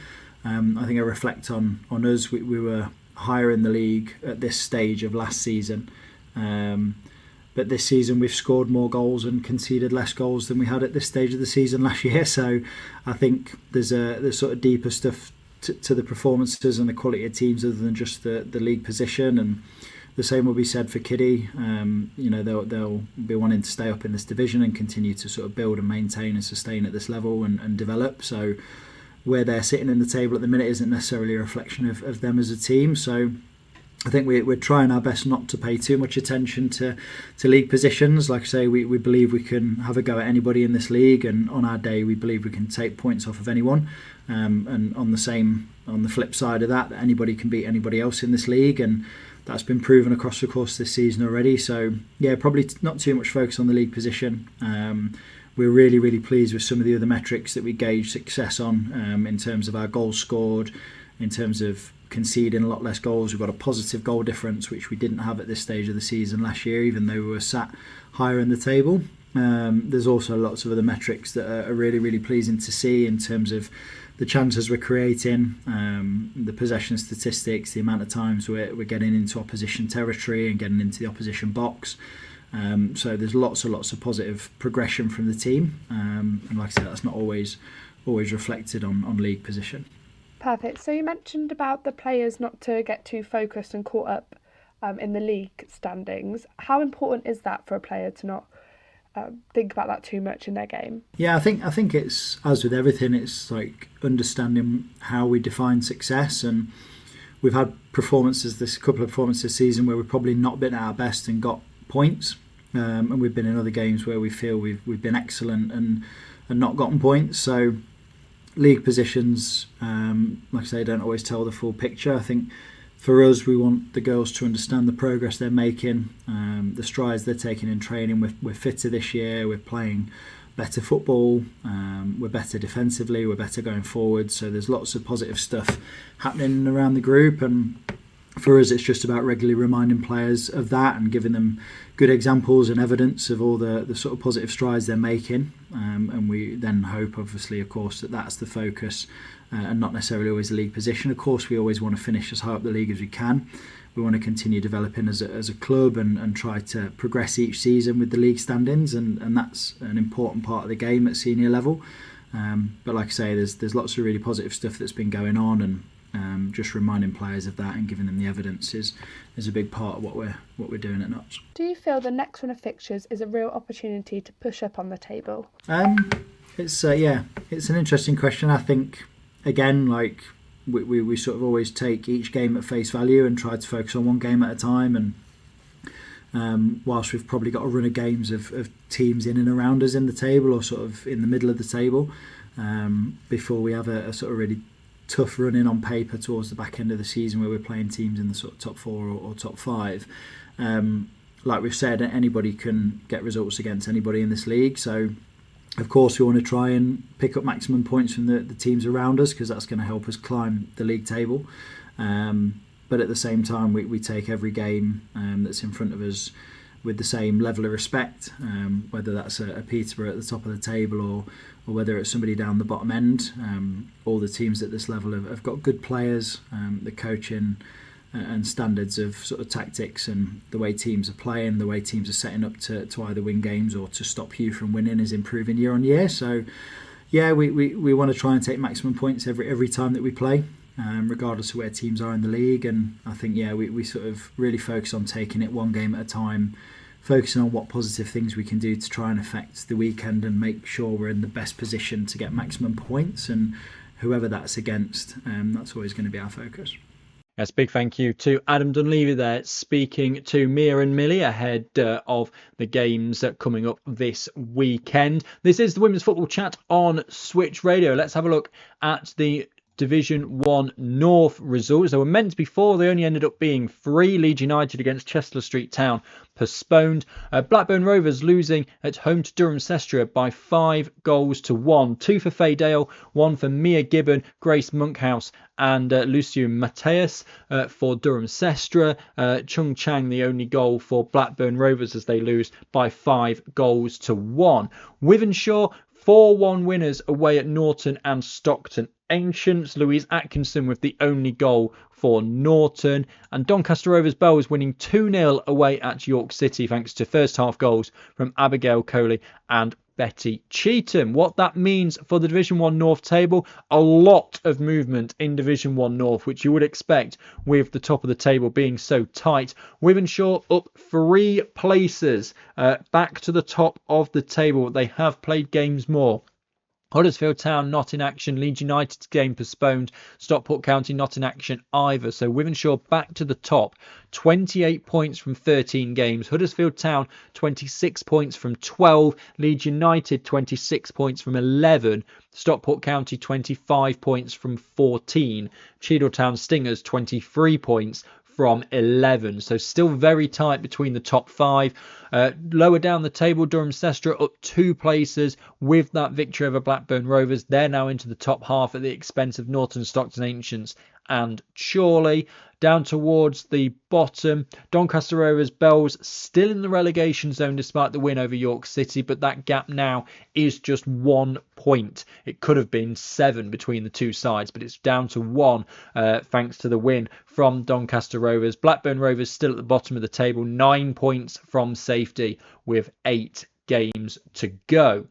I think I reflect on us. We were higher in the league at this stage of last season, but this season we've scored more goals and conceded less goals than we had at this stage of the season last year. So I think there's sort of deeper stuff to the performances and the quality of teams other than just the league position. And the same will be said for Kiddie. They'll be wanting to stay up in this division and continue to sort of build and maintain and sustain at this level and develop. So where they're sitting in the table at the minute isn't necessarily a reflection of them as a team. So I think we're trying our best not to pay too much attention to league positions. Like I say, we believe we can have a go at anybody in this league, and on our day we believe we can take points off of anyone. And on the flip side of that, anybody can beat anybody else in this league, and that's been proven across the course of this season already. So yeah, probably not too much focus on the league position. We're really, really pleased with some of the other metrics that we gauge success on, in terms of our goals scored, in terms of conceding a lot less goals. We've got a positive goal difference, which we didn't have at this stage of the season last year, even though we were sat higher in the table. There's also lots of other metrics that are really, really pleasing to see in terms of the chances we're creating, the possession statistics, the amount of times we're getting into opposition territory and getting into the opposition box. So there's lots of positive progression from the team, and like I said, that's not always reflected on league position. Perfect. So you mentioned about the players not to get too focused and caught up in the league standings. How important is that for a player to not think about that too much in their game? Yeah, I think it's, as with everything, it's like understanding how we define success. And we've had couple of performances this season where we've probably not been at our best and got points, and we've been in other games where we feel we've been excellent and not gotten points. So league positions, like I say, don't always tell the full picture. I think for us, we want the girls to understand the progress they're making, the strides they're taking in training. We're fitter this year, we're playing better football, we're better defensively, we're better going forward. So there's lots of positive stuff happening around the group, and for us it's just about regularly reminding players of that and giving them good examples and evidence of all the sort of positive strides they're making, and we then hope, obviously, of course, that's the focus, and not necessarily always the league position. Of course, we always want to finish as high up the league as we can. We want to continue developing as a club and try to progress each season with the league standings, and that's an important part of the game at senior level. But like I say, there's lots of really positive stuff that's been going on, and just reminding players of that and giving them the evidence is a big part of what we're doing at Notts. Do you feel the next run of fixtures is a real opportunity to push up on the table? It's an interesting question. I think, again, like we sort of always take each game at face value and try to focus on one game at a time, and whilst we've probably got a run of games of teams in and around us in the table, or sort of in the middle of the table, before we have a sort of really tough run in on paper towards the back end of the season where we're playing teams in the sort of top 4 or top 5. Like we've said, anybody can get results against anybody in this league, so of course we want to try and pick up maximum points from the teams around us, because that's going to help us climb the league table, but at the same time we take every game that's in front of us with the same level of respect, whether that's a Peterborough at the top of the table or whether it's somebody down the bottom end. All the teams at this level have got good players. The coaching and standards of sort of tactics and the way teams are playing, the way teams are setting up to either win games or to stop you from winning is improving year on year. So yeah, we want to try and take maximum points every time that we play, regardless of where teams are in the league. And I think we sort of really focus on taking it one game at a time, focusing on what positive things we can do to try and affect the weekend and make sure we're in the best position to get maximum points, and whoever that's against, that's always going to be our focus. Yes, big thank you to Adam Dunleavvy there, speaking to Mia and Millie ahead of the games coming up this weekend. This is the Women's Football Chat on Switch Radio. Let's have a look at the Division 1 North results. They were meant to be 4, they only ended up being 3. Leeds United against Chester Street Town postponed. Blackburn Rovers losing at home to Durham Sestra by 5-1. 2 for Faye Dale, 1 for Mia Gibbon, Grace Monkhouse and Lucio Mateus for Durham Sestra. Chung Chang the only goal for Blackburn Rovers as they lose by 5-1. Wivenshaw 4-1 winners away at Norton and Stockton Ancients. Louise Atkinson with the only goal for Norton. And Doncaster Rovers Bells winning 2-0 away at York City thanks to first half goals from Abigail Coley and Betty Cheetham. What that means for the Division 1 North table, a lot of movement in Division 1 North, which you would expect with the top of the table being so tight. Wivenshaw up 3 places back to the top of the table. They have played games more Huddersfield Town not in action. Leeds United's game postponed. Stockport County not in action either. So Wythenshawe back to the top. 28 points from 13 games. Huddersfield Town 26 points from 12. Leeds United 26 points from 11. Stockport County 25 points from 14. Cheadle Stingers 23 points from 11. So still very tight between the top 5. Lower down the table, Durham Sestra up 2 places with that victory over Blackburn Rovers. They're now into the top half at the expense of Norton Stockton Ancients and Chorley. Down towards the bottom, Doncaster Rovers Bells still in the relegation zone despite the win over York City, but that gap now is just 1 point. It could have been 7 between the two sides, but it's down to 1 thanks to the win from Doncaster Rovers. Blackburn Rovers still at the bottom of the table, 9 points from safety with 8 games to go.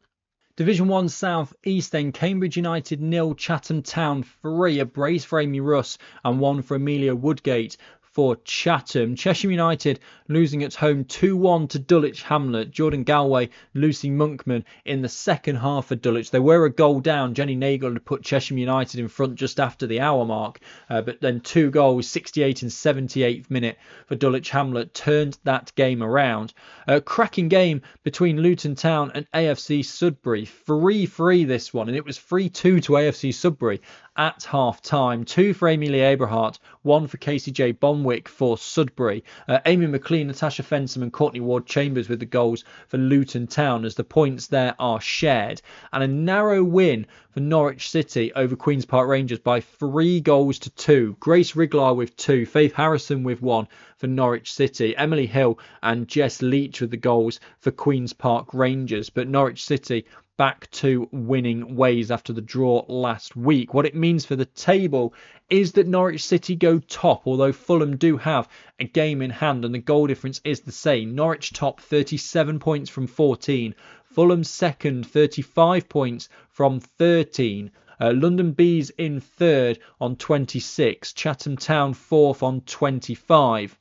Division 1 South East then, Cambridge United 0, Chatham Town 3, a brace for Amy Russ and 1 for Amelia Woodgate for Chatham. Chesham United losing at home 2-1 to Dulwich Hamlet. Jordan Galway, Lucy Monkman in the second half for Dulwich. They were a goal down. Jenny Nagel had put Chesham United in front just after the hour mark. But then 2 goals, 68 and 78th minute for Dulwich Hamlet, turned that game around. A cracking game between Luton Town and AFC Sudbury. 3-3 this one, and it was 3-2 to AFC Sudbury at half time. 2 for Amelia Aberhart, 1 for Casey J. Bonwick for Sudbury. Amy McLean, Natasha Fensom and Courtney Ward Chambers with the goals for Luton Town as the points there are shared. And a narrow win for Norwich City over Queen's Park Rangers by 3 goals to 2. Grace Riglar with 2, Faith Harrison with 1 for Norwich City. Emily Hill and Jess Leach with the goals for Queen's Park Rangers. But Norwich City back to winning ways after the draw last week. What it means for the table is that Norwich City go top, although Fulham do have a game in hand and the goal difference is the same. Norwich top, 37 points from 14. Fulham second, 35 points from 13. London Bees in third on 26. Chatham Town fourth on 25.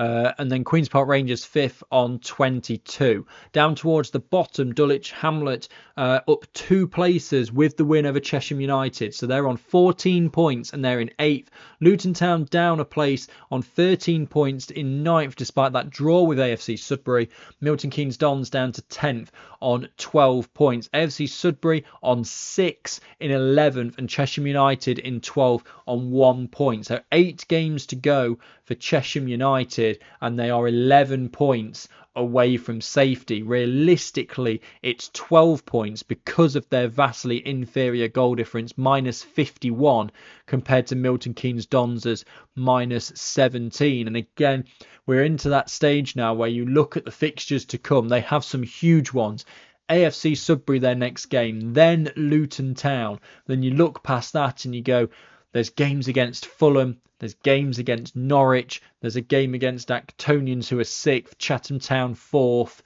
And then Queen's Park Rangers 5th on 22. Down towards the bottom, Dulwich Hamlet up 2 places with the win over Chesham United. So they're on 14 points and they're in 8th. Luton Town down a place on 13 points in 9th despite that draw with AFC Sudbury. Milton Keynes Dons down to 10th on 12 points. AFC Sudbury on 6 in 11th and Chesham United in 12th on 1 point. So 8 games to go for Chesham United and they are 11 points away from safety. Realistically, it's 12 points because of their vastly inferior goal difference, minus 51, compared to Milton Keynes Dons' minus 17. And again, we're into that stage now where you look at the fixtures to come. They have some huge ones. AFC Sudbury, their next game, then Luton Town. Then you look past that and you go, there's games against Fulham, there's games against Norwich, there's a game against Actonians who are 6th, Chatham Town 4th.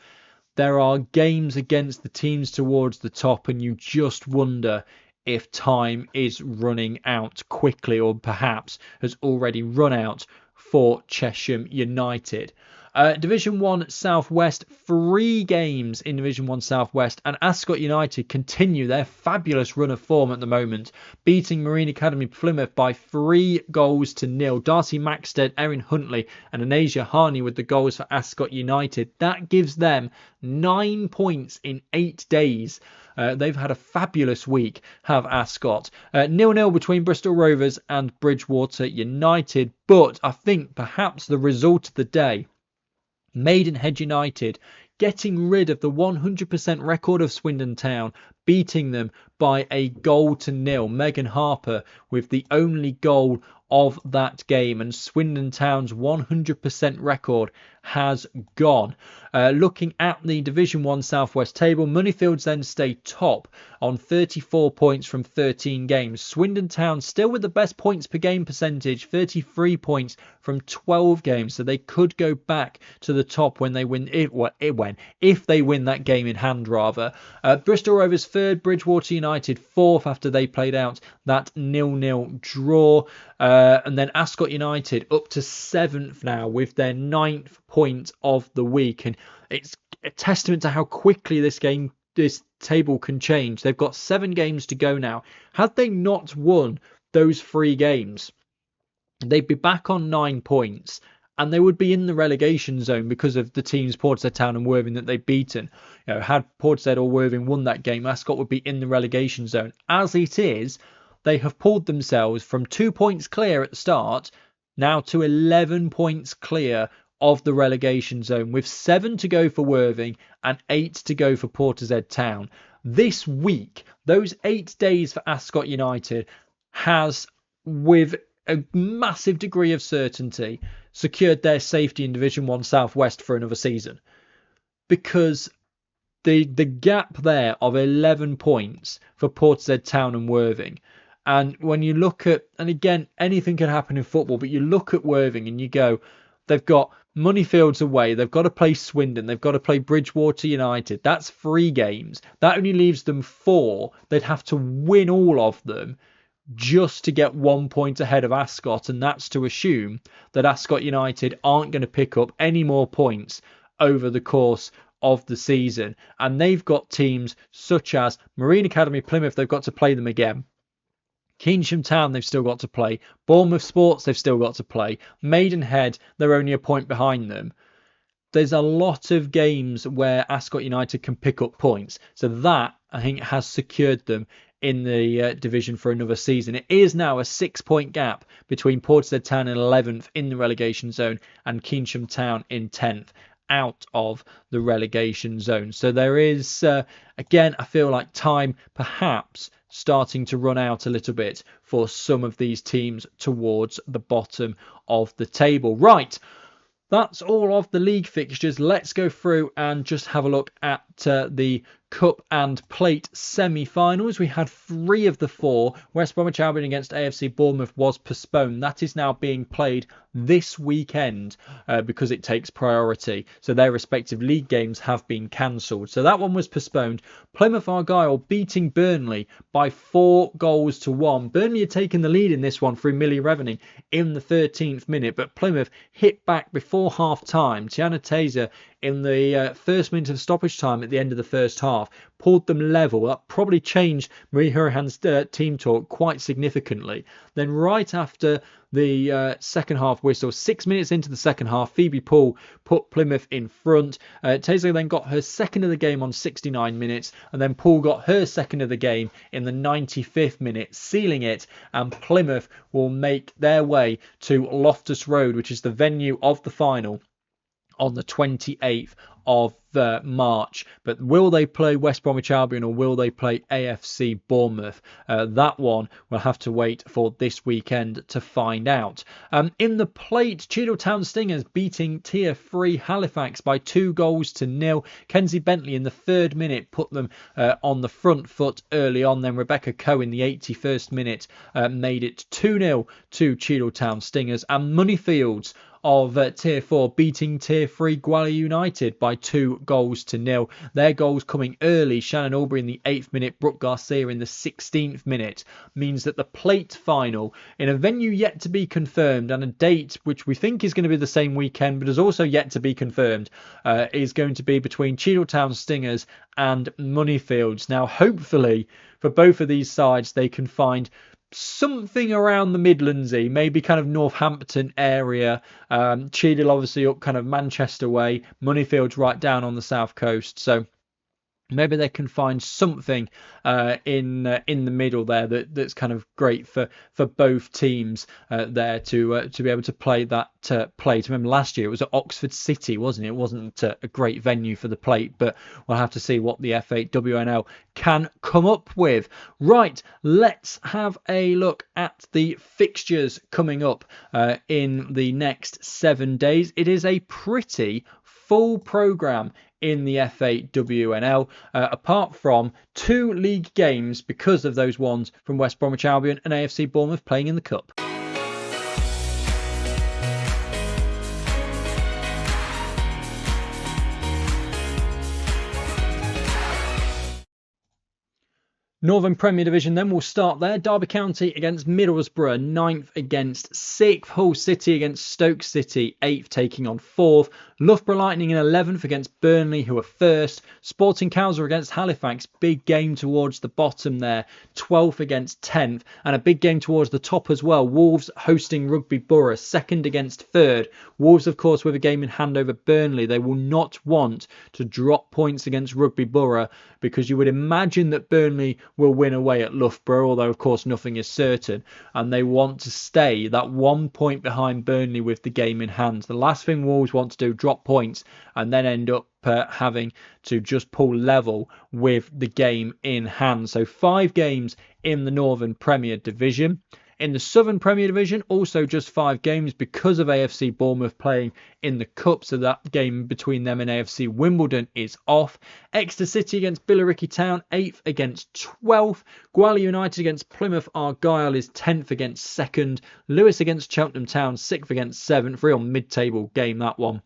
There are games against the teams towards the top and you just wonder if time is running out quickly or perhaps has already run out for Chesham United. Division 1 Southwest, 3 games in Division 1 Southwest, and Ascot United continue their fabulous run of form at the moment, beating Marine Academy Plymouth by 3 goals to 0. Darcy Maxted, Erin Huntley and Anasia Harney with the goals for Ascot United. That gives them 9 points in 8 days. They've had a fabulous week, have Ascot. 0-0 between Bristol Rovers and Bridgewater United, but I think perhaps the result of the day, Maidenhead United getting rid of the 100% record of Swindon Town, beating them by a goal to 0. Megan Harper with the only goal of that game, and Swindon Town's 100% record has gone. Looking at the Division 1 Southwest table, Moneyfields then stay top on 34 points from 13 games. Swindon Town still with the best points per game percentage, 33 points from 12 games, so they could go back to the top when they win if they win that game in hand rather. Bristol Rovers 3rd, Bridgewater United 4th after they played out that 0-0 draw. And then Ascot United up to 7th now with their 9th point of the week. And it's a testament to how quickly this game this table can change. They've got 7 games to go now. Had they not won those 3 games, they'd be back on 9 points, and they would be in the relegation zone because of the teams Portishead Town and Worthing that they've beaten. Had Portishead or Worthing won that game, Ascot would be in the relegation zone. As it is, they have pulled themselves from 2 points clear at the start now to 11 points clear of the relegation zone, with 7 to go for Worthing and 8 to go for Portishead Town. This week, those 8 days for Ascot United has, with a massive degree of certainty, secured their safety in Division 1 South West for another season. Because the gap there of 11 points for Portishead Town and Worthing, and when you look at, and again, anything can happen in football, but you look at Worthing and you go, they've got Moneyfields away, they've got to play Swindon, they've got to play Bridgewater United. That's 3 games. That only leaves them 4. They'd have to win all of them just to get 1 point ahead of Ascot, and that's to assume that Ascot United aren't going to pick up any more points over the course of the season. And they've got teams such as Marine Academy Plymouth, they've got to play them again. Keynsham Town, they've still got to play. Bournemouth Sports, they've still got to play. Maidenhead, they're only a point behind them. There's a lot of games where Ascot United can pick up points. So that, I think, has secured them in the division for another season. It is now a 6-point gap between Portishead Town in 11th in the relegation zone and Keynsham Town in 10th out of the relegation zone. So there is, again, I feel like time perhaps starting to run out a little bit for some of these teams towards the bottom of the table. Right, that's all of the league fixtures. Let's go through and just have a look at the Cup and Plate semi-finals. We had 3 of the 4. West Bromwich Albion against AFC Bournemouth was postponed. That is now being played this weekend because it takes priority. So their respective league games have been cancelled. So that one was postponed. Plymouth Argyle beating Burnley by 4-1. Burnley had taken the lead in this one through Millie Revening in the 13th minute, but Plymouth hit back before half-time. Tiana Taser in the first minute of stoppage time at the end of the first half pulled them level. That probably changed Marie Hurahan's team talk quite significantly. Then right after the second half whistle, 6 minutes into the second half, Phoebe Poole put Plymouth in front. Taser then got her second of the game on 69 minutes, and then Poole got her second of the game in the 95th minute, sealing it, and Plymouth will make their way to Loftus Road, which is the venue of the final, on the 28th of March. But will they play West Bromwich Albion or will they play AFC Bournemouth? That one we'll have to wait for this weekend to find out. In the plate, Cheadle Town Stingers beating Tier 3 Halifax by 2-0. Kenzie Bentley in the 3rd minute put them on the front foot early on. Then Rebecca Coe in the 81st minute made it 2-0 to Cheadle Town Stingers. And Moneyfields of Tier 4 beating Tier 3 Gwalior United by 2-0. Their goals coming early. Shannon Aubrey in the 8th minute, Brooke Garcia in the 16th minute, means that the plate final, in a venue yet to be confirmed and a date which we think is going to be the same weekend but is also yet to be confirmed, is going to be between Cheadle Town Stingers and Moneyfields. Now hopefully for both of these sides they can find something around the Midlandsy, maybe kind of Northampton area. Cheadle obviously up kind of Manchester way, Moneyfields right down on the south coast. So maybe they can find something in the middle there that's kind of great for both teams there to be able to play that plate. Remember last year it was at Oxford City, wasn't it? It wasn't a great venue for the plate, but we'll have to see what the F8 WNL can come up with. Right, let's have a look at the fixtures coming up in the next 7 days. It is a pretty full programme in the F8 WNL, apart from 2 league games because of those ones from West Bromwich Albion and AFC Bournemouth playing in the Cup. Northern Premier Division then, we'll start there. Derby County against Middlesbrough, 9th against 6th. Hull City against Stoke City, 8th taking on 4th. Loughborough Lightning in 11th against Burnley, who are 1st. Sporting Khalsa against Halifax, big game towards the bottom there, 12th against 10th. And a big game towards the top as well. Wolves hosting Rugby Borough, 2nd against 3rd. Wolves, of course, with a game in hand over Burnley. They will not want to drop points against Rugby Borough, because you would imagine that Burnley will win away at Loughborough, although of course nothing is certain, and they want to stay that 1 point behind Burnley with the game in hand. The last thing Wolves want to do, drop points and then end up having to just pull level with the game in hand. So 5 games in the Northern Premier Division. In the Southern Premier Division, also just 5 games because of AFC Bournemouth playing in the Cup, so that game between them and AFC Wimbledon is off. Exeter City against Billericay Town, 8th against 12th. Gwalior United against Plymouth Argyle is 10th against 2nd. Lewis against Cheltenham Town, 6th against 7th. Real mid-table game, that one.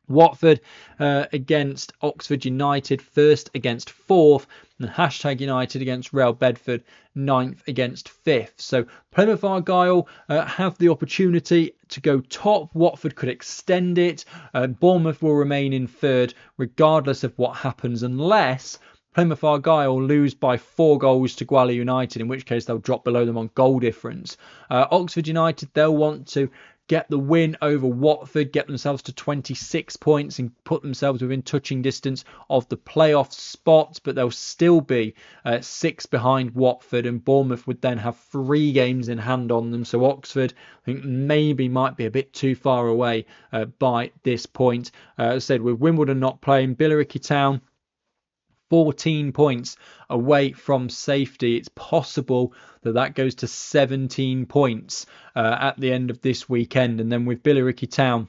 Watford against Oxford United, 1st against 4th, and hashtag United against Real Bedford, 9th against 5th. So Plymouth Argyle have the opportunity to go top. Watford could extend it. Bournemouth will remain in 3rd regardless of what happens, unless Plymouth Argyle lose by 4 goals to Gwalior United, in which case they'll drop below them on goal difference. Oxford United, they'll want to get the win over Watford, get themselves to 26 points and put themselves within touching distance of the playoff spots, but they'll still be 6 behind Watford, and Bournemouth would then have 3 games in hand on them. So Oxford, I think, maybe might be a bit too far away by this point. As I said, with Wimbledon not playing, Billericay Town 14 points away from safety. It's possible that goes to 17 points at the end of this weekend. And then with Billericay Town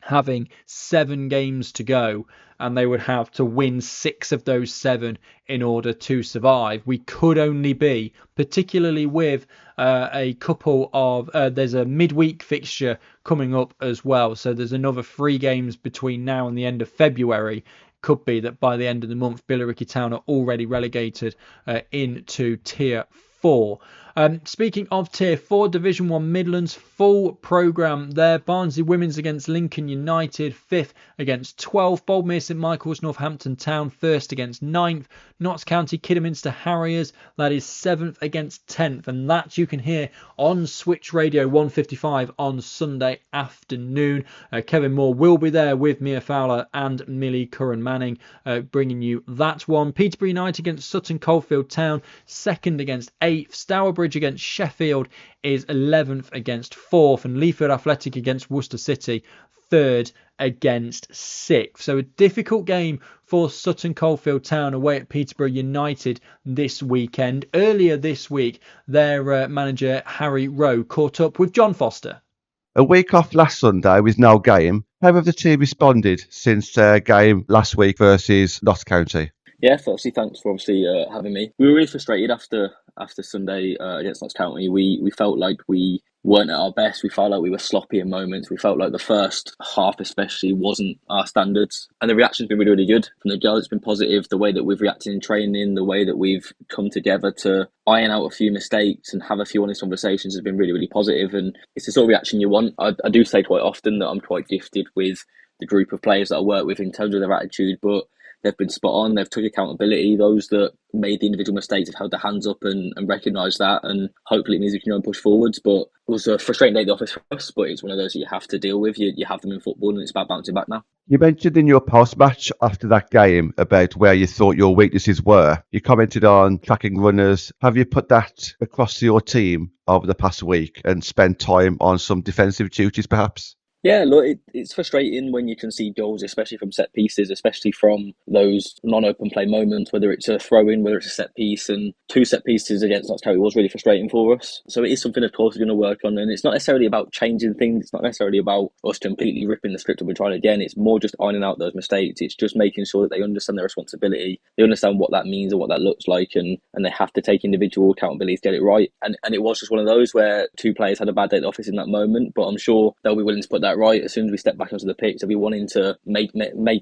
having 7 games to go, and they would have to win 6 of those 7 in order to survive, we could only be, particularly with a couple of there's a midweek fixture coming up as well, so there's another 3 games between now and the end of February. Could be that by the end of the month, Billericay Town are already relegated into Tier 4. Speaking of Tier 4, Division 1 Midlands, full programme there. Barnsley Women's against Lincoln United, 5th against 12th. Boldmere St Michael's Northampton Town, 1st against 9th. Notts County Kidderminster Harriers, that is 7th against 10th. And that you can hear on Switch Radio 155 on Sunday afternoon. Kevin Moore will be there with Mia Fowler and Millie Curran Manning, bringing you that one. Peterborough United against Sutton Coldfield Town, 2nd against 8th. Stourbridge against Sheffield is 11th against 4th, and Leafield Athletic against Worcester City, 3rd against 6th. So a difficult game for Sutton Coldfield Town away at Peterborough United this weekend. Earlier this week, their manager Harry Rowe caught up with John Foster. A week off last Sunday with no game. How have the team responded since their game last week versus Notts County? Yeah, firstly, thanks for having me. We were really frustrated after Sunday against Notts County. We felt like we weren't at our best. We felt like we were sloppy in moments. We felt like the first half especially wasn't our standards. And the reaction's been really, really good. From the girls, it's been positive. The way that we've reacted in training, the way that we've come together to iron out a few mistakes and have a few honest conversations has been really, really positive. And it's the sort of reaction you want. I do say quite often that I'm quite gifted with the group of players that I work with in terms of their attitude, but they've been spot on. They've took accountability. Those that made the individual mistakes have held their hands up and recognised that. And hopefully it means we can push forwards. But it was a frustrating day at the office for us, but it's one of those that you have to deal with. You have them in football, and it's about bouncing back now. You mentioned in your post-match after that game about where you thought your weaknesses were. You commented on tracking runners. Have you put that across to your team over the past week and spent time on some defensive duties perhaps? Yeah, look, it's frustrating when you can see goals, especially from set pieces, especially from those non-open play moments, whether it's a throw-in, whether it's a set piece, and 2 set pieces against Notts County was really frustrating for us. So it is something, of course, we're going to work on, and it's not necessarily about changing things. It's not necessarily about us completely ripping the script up and trying again. It's more just ironing out those mistakes. It's just making sure that they understand their responsibility, they understand what that means and what that looks like, and they have to take individual accountability to get it right. And it was just one of those where 2 players had a bad day at the office in that moment, but I'm sure they'll be willing to put that mindset right as soon as we step back onto the pitch. They'll be wanting to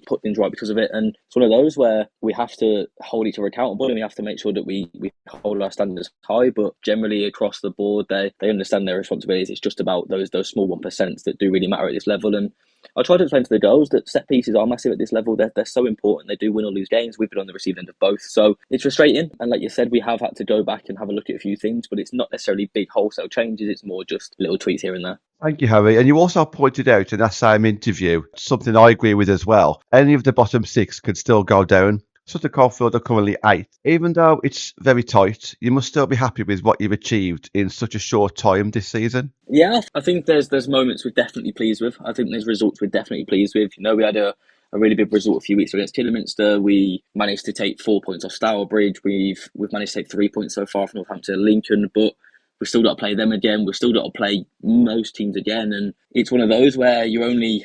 put things right because of it. And it's one of those where we have to hold each other accountable, and we have to make sure that we hold our standards high. But generally across the board, they understand their responsibilities. It's just about those small 1% that do really matter at this level. And I try to explain to the girls that set pieces are massive at this level. They're so important. They do win or lose games. We've been on the receiving end of both. So it's frustrating. And like you said, we have had to go back and have a look at a few things, but it's not necessarily big wholesale changes. It's more just little tweaks here and there. Thank you, Harry. And you also pointed out in that same interview, something I agree with as well. Any of the bottom 6 could still go down. Sutton Coldfield are currently 8th. Even though it's very tight, you must still be happy with what you've achieved in such a short time this season. Yeah, I think there's moments we're definitely pleased with. I think there's results we're definitely pleased with. We had a really big result a few weeks ago against Kidderminster. We managed to take 4 points off Stourbridge. We've managed to take 3 points so far from Northampton and Lincoln, but we've still got to play them again. We've still got to play most teams again, and it's one of those where you're only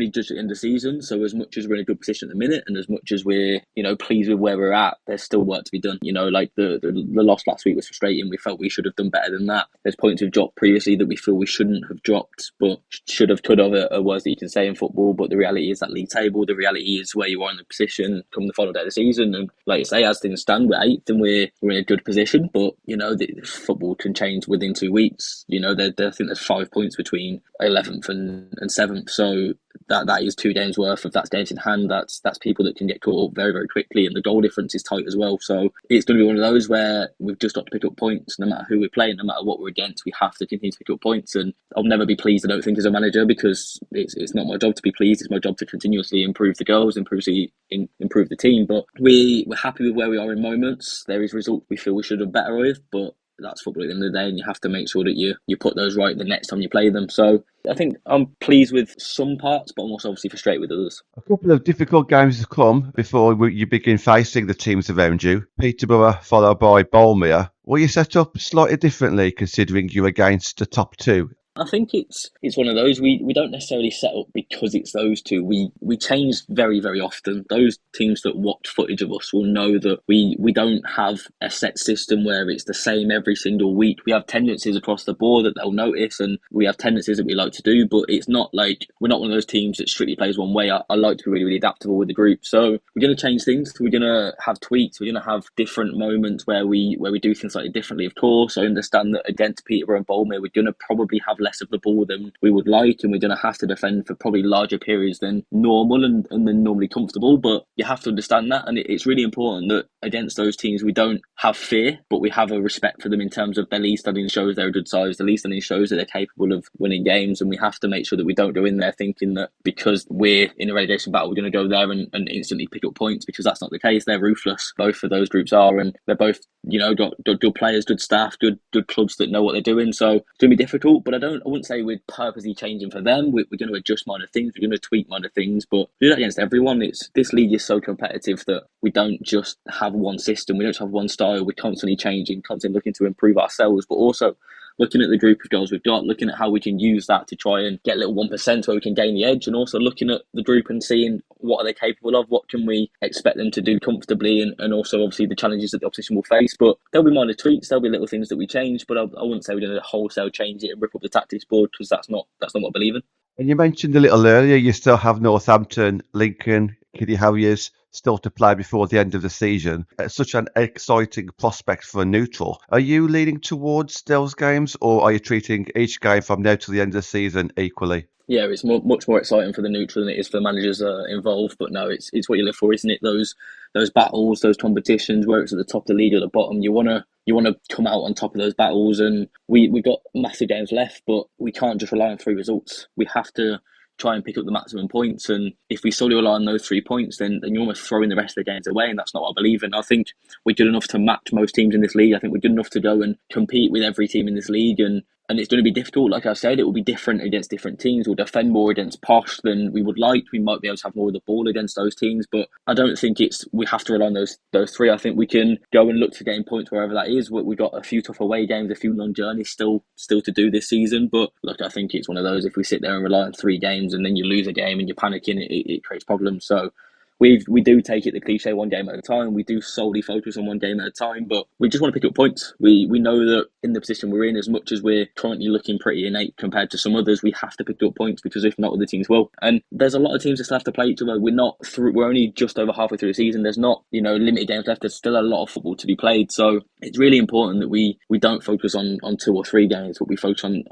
judged at the end of the season. So as much as we're in a good position at the minute, and as much as we're pleased with where we're at, there's still work to be done. Like the loss last week was frustrating. We felt we should have done better than that. There's points we've dropped previously that we feel we shouldn't have dropped, but should have, could have, are words that you can say in football. But the reality is that league table. The reality is where you are in the position come the final day of the season. And like you say, as things stand, we're 8th and we're in a good position. But the football can change within 2 weeks. I think there's 5 points between 11th and 7th. So that is 2 games worth of that's games in hand. That's people that can get caught up very, very quickly, and the goal difference is tight as well. So it's going to be one of those where we've just got to pick up points no matter who we're playing, no matter what we're against. We have to continue to pick up points, and I'll never be pleased, I don't think, as a manager, because it's not my job to be pleased. It's my job to continuously improve the goals, improve the team. But we're happy with where we are in moments. There is results we feel we should have better with, but that's football at the end of the day, and you have to make sure that you put those right the next time you play them. So I think I'm pleased with some parts, but I'm also obviously frustrated with others. A couple of difficult games to come before you begin facing the teams around you. Peterborough followed by Bolmere. Will you set up slightly differently considering you're against the top 2? I think it's one of those, we don't necessarily set up because it's those two. We change very, very often. Those teams that watch footage of us will know that we don't have a set system where it's the same every single week. We have tendencies across the board that they'll notice, and we have tendencies that we like to do, but it's not like we're not one of those teams that strictly plays one way. I like to be really, really adaptable with the group. So we're going to change things. We're going to have tweaks. We're going to have different moments where we do things slightly differently, of course. I understand that against Peterborough and Bolmere, we're going to probably have less of the ball than we would like, and we're going to have to defend for probably larger periods than normal and than normally comfortable. But you have to understand that, and it's really important that against those teams we don't have fear, but we have a respect for them in terms of their league standing shows they're a good size. The league standing shows that they're capable of winning games, and we have to make sure that we don't go in there thinking that because we're in a relegation battle we're going to go there and instantly pick up points, because that's not the case. They're ruthless. Both of those groups are, and they're both got good players, good staff, good clubs that know what they're doing. So it's going to be difficult, but I wouldn't say we're purposely changing for them. We're going to adjust minor things. We're going to tweak minor things, but we do that against everyone. This league is so competitive that we don't just have one system. We don't have one style. We're constantly changing, constantly looking to improve ourselves, but also looking at the group of goals we've got, looking at how we can use that to try and get a little 1% where we can gain the edge, and also looking at the group and seeing what are they capable of, what can we expect them to do comfortably, and also obviously the challenges that the opposition will face. But there'll be minor tweaks, there'll be little things that we change, but I wouldn't say we're going to wholesale change it and rip up the tactics board, because that's not what I believe in. And you mentioned a little earlier you still have Northampton, Lincoln, Kiddie Harriers still to play before the end of the season. It's such an exciting prospect for a neutral. Are you leaning towards those games, or are you treating each game from now to the end of the season equally? Yeah, it's much more exciting for the neutral than it is for the managers involved. But no, it's what you live for, isn't it? Those battles, those competitions, where it's at the top of the league or the bottom. You want to come out on top of those battles, and we've got massive games left, but we can't just rely on 3 results. We have to try and pick up the maximum points, and if we solely rely on those 3 points, then you're almost throwing the rest of the games away, and that's not what I believe in. I think we're good enough to match most teams in this league. I think we're good enough to go and compete with every team in this league, and it's going to be difficult. Like I said, it will be different against different teams. We'll defend more against Posh than we would like. We might be able to have more of the ball against those teams, but I don't think we have to rely on those 3. I think we can go and look to gain points wherever that is. We've got a few tough away games, a few long journeys still to do this season. But look, I think it's one of those, if we sit there and rely on 3 games and then you lose a game and you're panicking, it creates problems. So we do take it the cliche one game at a time. We do solely focus on one game at a time, but we just want to pick up points. We know that in the position we're in, as much as we're currently looking pretty innate compared to some others, we have to pick up points, because if not, other teams will. And there's a lot of teams that still have to play each other. We're only just over halfway through the season. There's not, limited games left. There's still a lot of football to be played. So it's really important that we don't focus on 2 or 3 games, but we focus on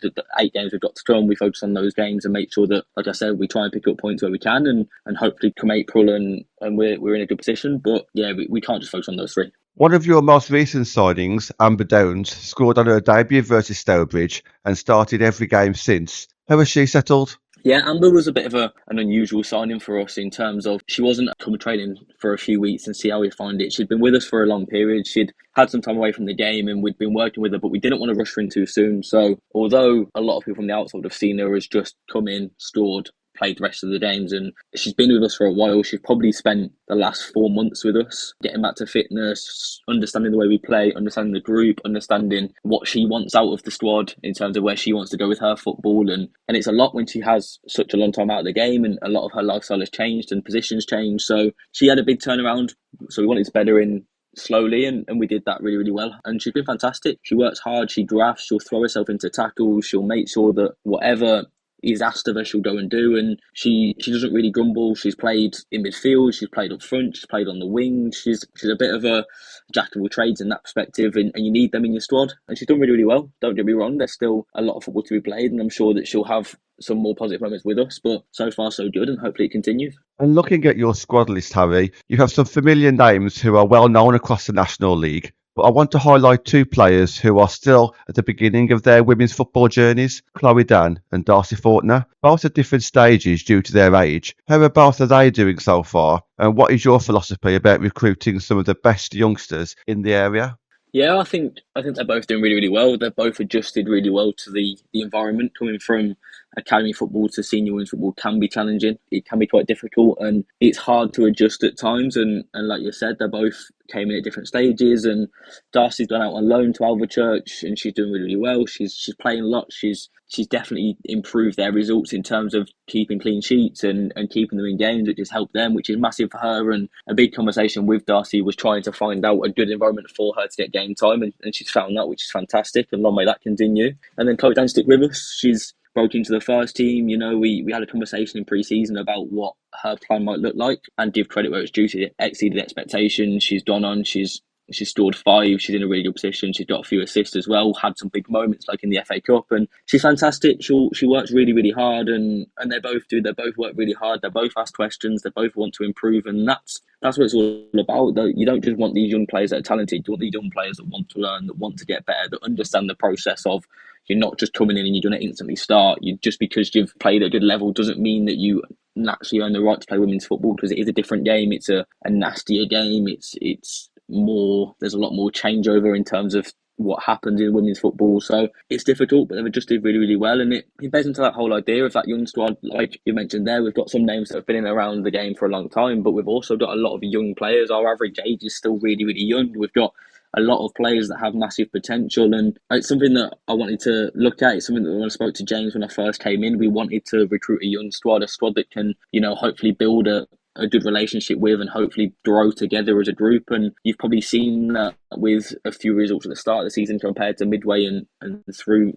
the 8 games we've got to come. We focus on those games and make sure that, like I said, we try and pick up points where we can, and hopefully come April and we're in a good position. But yeah, we can't just focus on those 3. One of your most recent signings, Amber Downs, scored on her debut versus Stourbridge and started every game since. How has she settled? Yeah, Amber was a bit of an unusual signing for us in terms of she wasn't coming training for a few weeks and see how we find it. She'd been with us for a long period. She'd had some time away from the game and we'd been working with her, but we didn't want to rush her in too soon. So although a lot of people from the outside have seen her as just come in, scored, played the rest of the games, and she's been with us for a while. She's probably spent the last 4 months with us, getting back to fitness, understanding the way we play, understanding the group, understanding what she wants out of the squad in terms of where she wants to go with her football. And it's a lot when she has such a long time out of the game, and a lot of her lifestyle has changed and positions changed. So she had a big turnaround. So we wanted to bed her in slowly, and we did that really, really well. And she's been fantastic. She works hard, she drafts, she'll throw herself into tackles, she'll make sure that whatever is asked of her, she'll go and do, and she doesn't really grumble. She's played in midfield, she's played up front, she's played on the wing. She's a bit of a jack of all trades in that perspective, and you need them in your squad, and she's done really, really well. Don't get me wrong, there's still a lot of football to be played, and I'm sure that she'll have some more positive moments with us, but so far so good, and hopefully it continues. And looking at your squad list, Harry, you have some familiar names who are well known across the National League. But I want to highlight 2 players who are still at the beginning of their women's football journeys, Chloe Dan and Darcy Fortner, both at different stages due to their age. How both are they doing so far? And what is your philosophy about recruiting some of the best youngsters in the area? Yeah, I think they're both doing really, really well. They're both adjusted really well to the environment. Coming from academy football to senior women's football can be challenging. It can be quite difficult, and it's hard to adjust at times. And like you said, they both came in at different stages. And Darcy's gone out on loan to Alvechurch, and she's doing really, really well. She's playing a lot. She's definitely improved their results in terms of keeping clean sheets and keeping them in games, which has helped them, which is massive for her. And a big conversation with Darcy was trying to find out a good environment for her to get game time, and she's found that, which is fantastic, and long may that continue. And then Chloe Dan stick with us. She's broke into the first team. We had a conversation in pre-season about what her plan might look like, and give credit where it's due. She exceeded expectations. She's gone on. She's scored 5. She's in a really good position. She's got a few assists as well. Had some big moments like in the FA Cup, and she's fantastic. She works really, really hard, and they both do. They both work really hard. They both ask questions. They both want to improve, and that's what it's all about. You don't just want these young players that are talented. You want these young players that want to learn, that want to get better, that understand the process of. You're not just coming in and you're going to instantly start. Just because you've played at a good level doesn't mean that you naturally earn the right to play women's football, because it is a different game. It's a nastier game. It's more. There's a lot more changeover in terms of what happens in women's football. So it's difficult, but they've adjusted really, really well. And it plays into that whole idea of that young squad. Like you mentioned there, we've got some names that have been in and around the game for a long time, but we've also got a lot of young players. Our average age is still really, really young. We've got a lot of players that have massive potential, and it's something that I wanted to look at. It's something that when I spoke to James when I first came in, we wanted to recruit a young squad, a squad that can, hopefully build a good relationship with and hopefully grow together as a group. And you've probably seen that with a few results at the start of the season compared to midway and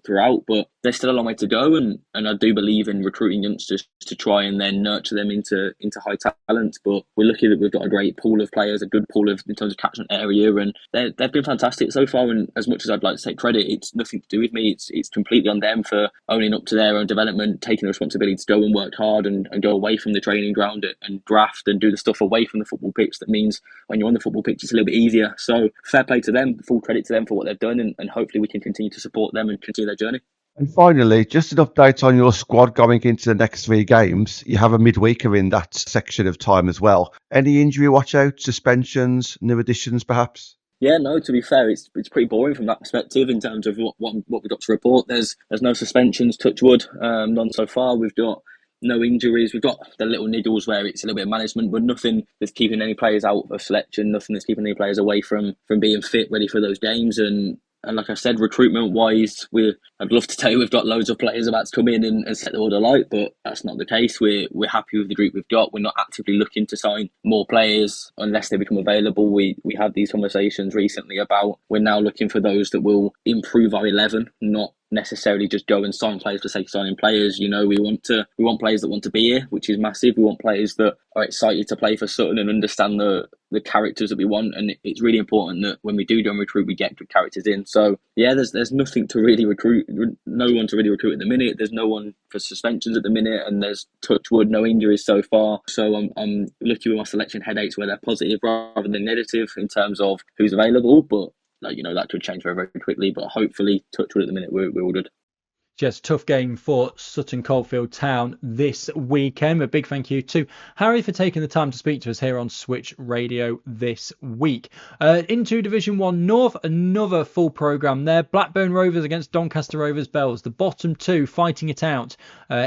throughout, but there's still a long way to go, and I do believe in recruiting youngsters to try and then nurture them into high talent. But we're lucky that we've got a great pool of players, a good pool in terms of catchment area, and they've been fantastic so far. And as much as I'd like to take credit, it's nothing to do with me. It's completely on them for owning up to their own development, taking the responsibility to go and work hard and go away from the training ground and draft and do the stuff away from the football pitch. That means when you're on the football pitch, it's a little bit easier. So fair play to them, full credit to them for what they've done, and hopefully we can continue to support them and continue their journey. And finally, just an update on your squad going into the next 3 games. You have a midweeker in that section of time as well. Any injury watch out, suspensions, new additions perhaps? Yeah, no, to be fair, it's pretty boring from that perspective in terms of what we've got to report. There's no suspensions, touch wood, none so far. We've got no injuries. We've got the little niggles where it's a little bit of management, but nothing that's keeping any players out of selection, nothing that's keeping any players away from being fit, ready for those games. And And like I said, recruitment wise, I'd love to tell you we've got loads of players about to come in and set the world alight, but that's not the case. We're happy with the group we've got. We're not actively looking to sign more players unless they become available. We had these conversations recently about we're now looking for those that will improve our 11, not necessarily just go and sign players for sake of signing players. We want players that want to be here, which is massive. We want players that are excited to play for Sutton and understand the characters that we want, and it's really important that when we do go and recruit, we get good characters in. So yeah, there's nothing to really recruit, no one to really recruit at the minute. There's no one for suspensions at the minute, and there's, touch wood, no injuries so far. So I'm lucky with my selection headaches where they're positive rather than negative in terms of who's available, but that could change very, very quickly, but hopefully, touch wood, at the minute, we're all good. Just tough game for Sutton Coldfield Town this weekend. A big thank you to Harry for taking the time to speak to us here on Switch Radio this week. Into Division 1 North, another full programme there. Blackburn Rovers against Doncaster Rovers Bells. The bottom two fighting it out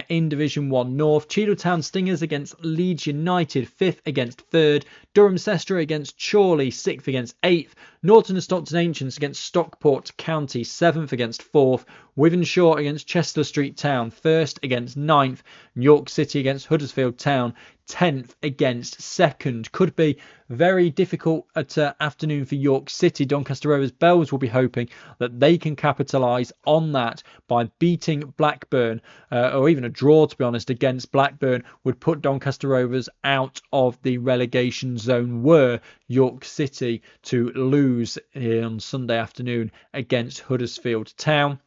in Division 1 North. Cheadletown Stingers against Leeds United, 5th against 3rd. Durham Cestro against Chorley, 6th against 8th. Norton and Stockton Ancients against Stockport County, 7th against 4th. Wivenshaw against Chester Street Town, 1st against 9th. York City against Huddersfield Town, 10th against 2nd. Could be very difficult at afternoon for York City. Doncaster Rovers Bells will be hoping that they can capitalise on that by beating Blackburn, or even a draw, to be honest, against Blackburn would put Doncaster Rovers out of the relegation zone were York City to lose on Sunday afternoon against Huddersfield Town.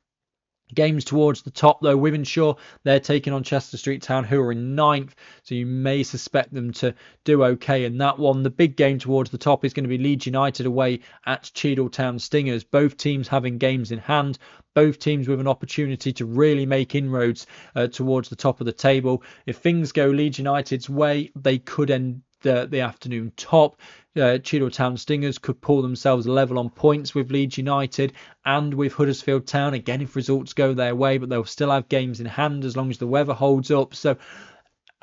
Games towards the top, though. Wivenshaw, they're taking on Chester Street Town, who are in 9th, so you may suspect them to do okay in that one. The big game towards the top is going to be Leeds United away at Cheadletown Stingers. Both teams having games in hand, both teams with an opportunity to really make inroads towards the top of the table. If things go Leeds United's way, they could end the afternoon top. Cheadletown Stingers could pull themselves level on points with Leeds United and with Huddersfield Town, again if results go their way, but they'll still have games in hand as long as the weather holds up. So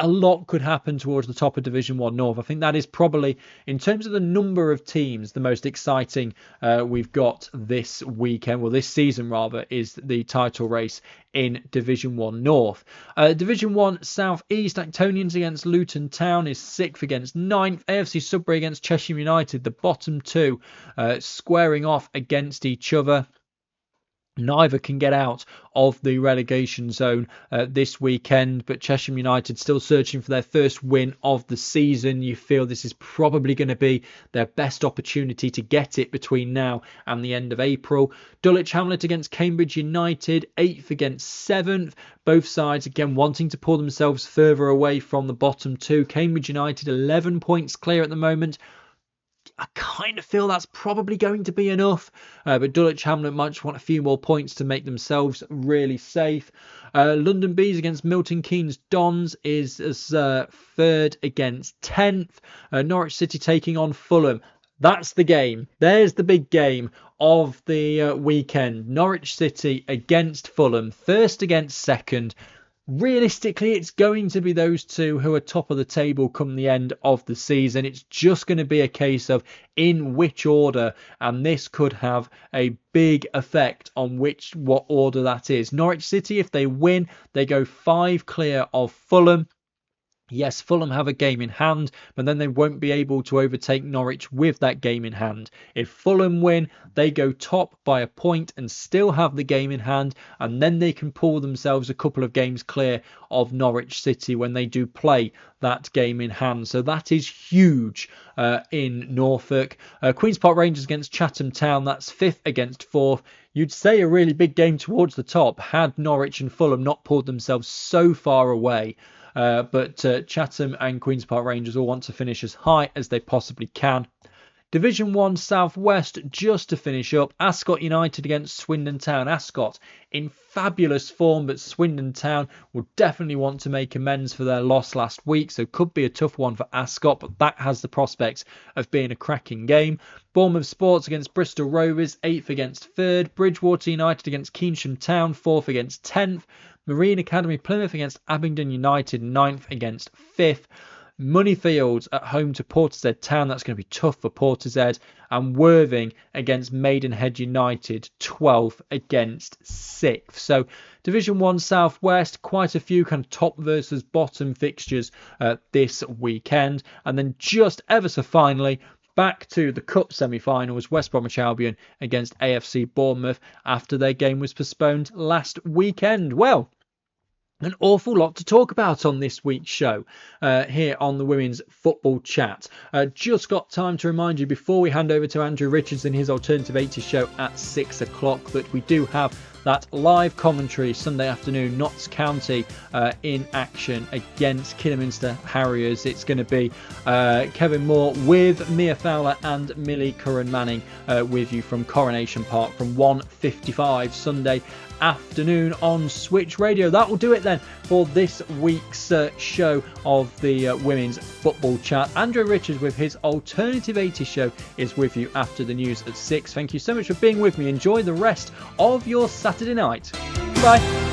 a lot could happen towards the top of Division 1 North. I think that is probably, in terms of the number of teams, the most exciting we've got this weekend, well this season rather, is the title race in Division 1 North. Division 1 South East, Actonians against Luton Town is 6th against 9th. AFC Sudbury against Cheshire United, the bottom two squaring off against each other. Neither can get out of the relegation zone this weekend, but Cheshire United still searching for their first win of the season. You feel this is probably going to be their best opportunity to get it between now and the end of April. Dulwich Hamlet against Cambridge United, 8th against 7th. Both sides again wanting to pull themselves further away from the bottom two. Cambridge United 11 points clear at the moment. I kind of feel that's probably going to be enough, but Dulwich Hamlet might just want a few more points to make themselves really safe. London Bees against Milton Keynes Dons is 3rd against 10th. Norwich City taking on Fulham. That's the game. There's the big game of the weekend. Norwich City against Fulham, 1st against 2nd. Realistically, it's going to be those two who are top of the table come the end of the season. It's just going to be a case of in which order, and this could have a big effect on what order that is. Norwich City, if they win, they go 5 clear of Fulham. Yes, Fulham have a game in hand, but then they won't be able to overtake Norwich with that game in hand. If Fulham win, they go top by a point and still have the game in hand, and then they can pull themselves a couple of games clear of Norwich City when they do play that game in hand. So that is huge in Norfolk. Queen's Park Rangers against Chatham Town, that's 5th against 4th. You'd say a really big game towards the top had Norwich and Fulham not pulled themselves so far away. But Chatham and Queen's Park Rangers all want to finish as high as they possibly can. Division 1 South West, just to finish up, Ascot United against Swindon Town. Ascot in fabulous form, but Swindon Town will definitely want to make amends for their loss last week, so could be a tough one for Ascot, but that has the prospects of being a cracking game. Bournemouth Sports against Bristol Rovers, 8th against 3rd. Bridgewater United against Keynsham Town, 4th against 10th. Marine Academy Plymouth against Abingdon United, 9th against 5th. Moneyfields at home to Portishead Town. That's going to be tough for Portishead. And Worthing against Maidenhead United, 12th against 6th. So Division 1 South West, quite a few kind of top versus bottom fixtures this weekend. And then just ever so finally, back to the Cup semi-finals, West Bromwich Albion against AFC Bournemouth after their game was postponed last weekend. Well, an awful lot to talk about on this week's show here on the Women's Football Chat. Just got time to remind you before we hand over to Andrew Richards and his Alternative 80 show at 6 o'clock that we do have that live commentary Sunday afternoon, Notts County in action against Kidderminster Harriers. It's going to be Kevin Moore with Mia Fowler and Millie Curran-Manning with you from Coronation Park from 1:55 Sunday afternoon on Switch Radio. That will do it then for this week's show of the Women's Football Chat. Andrew Richards with his Alternative 80 show is with you after the news at 6. Thank you so much for being with me. Enjoy the rest of your Saturday night. Bye.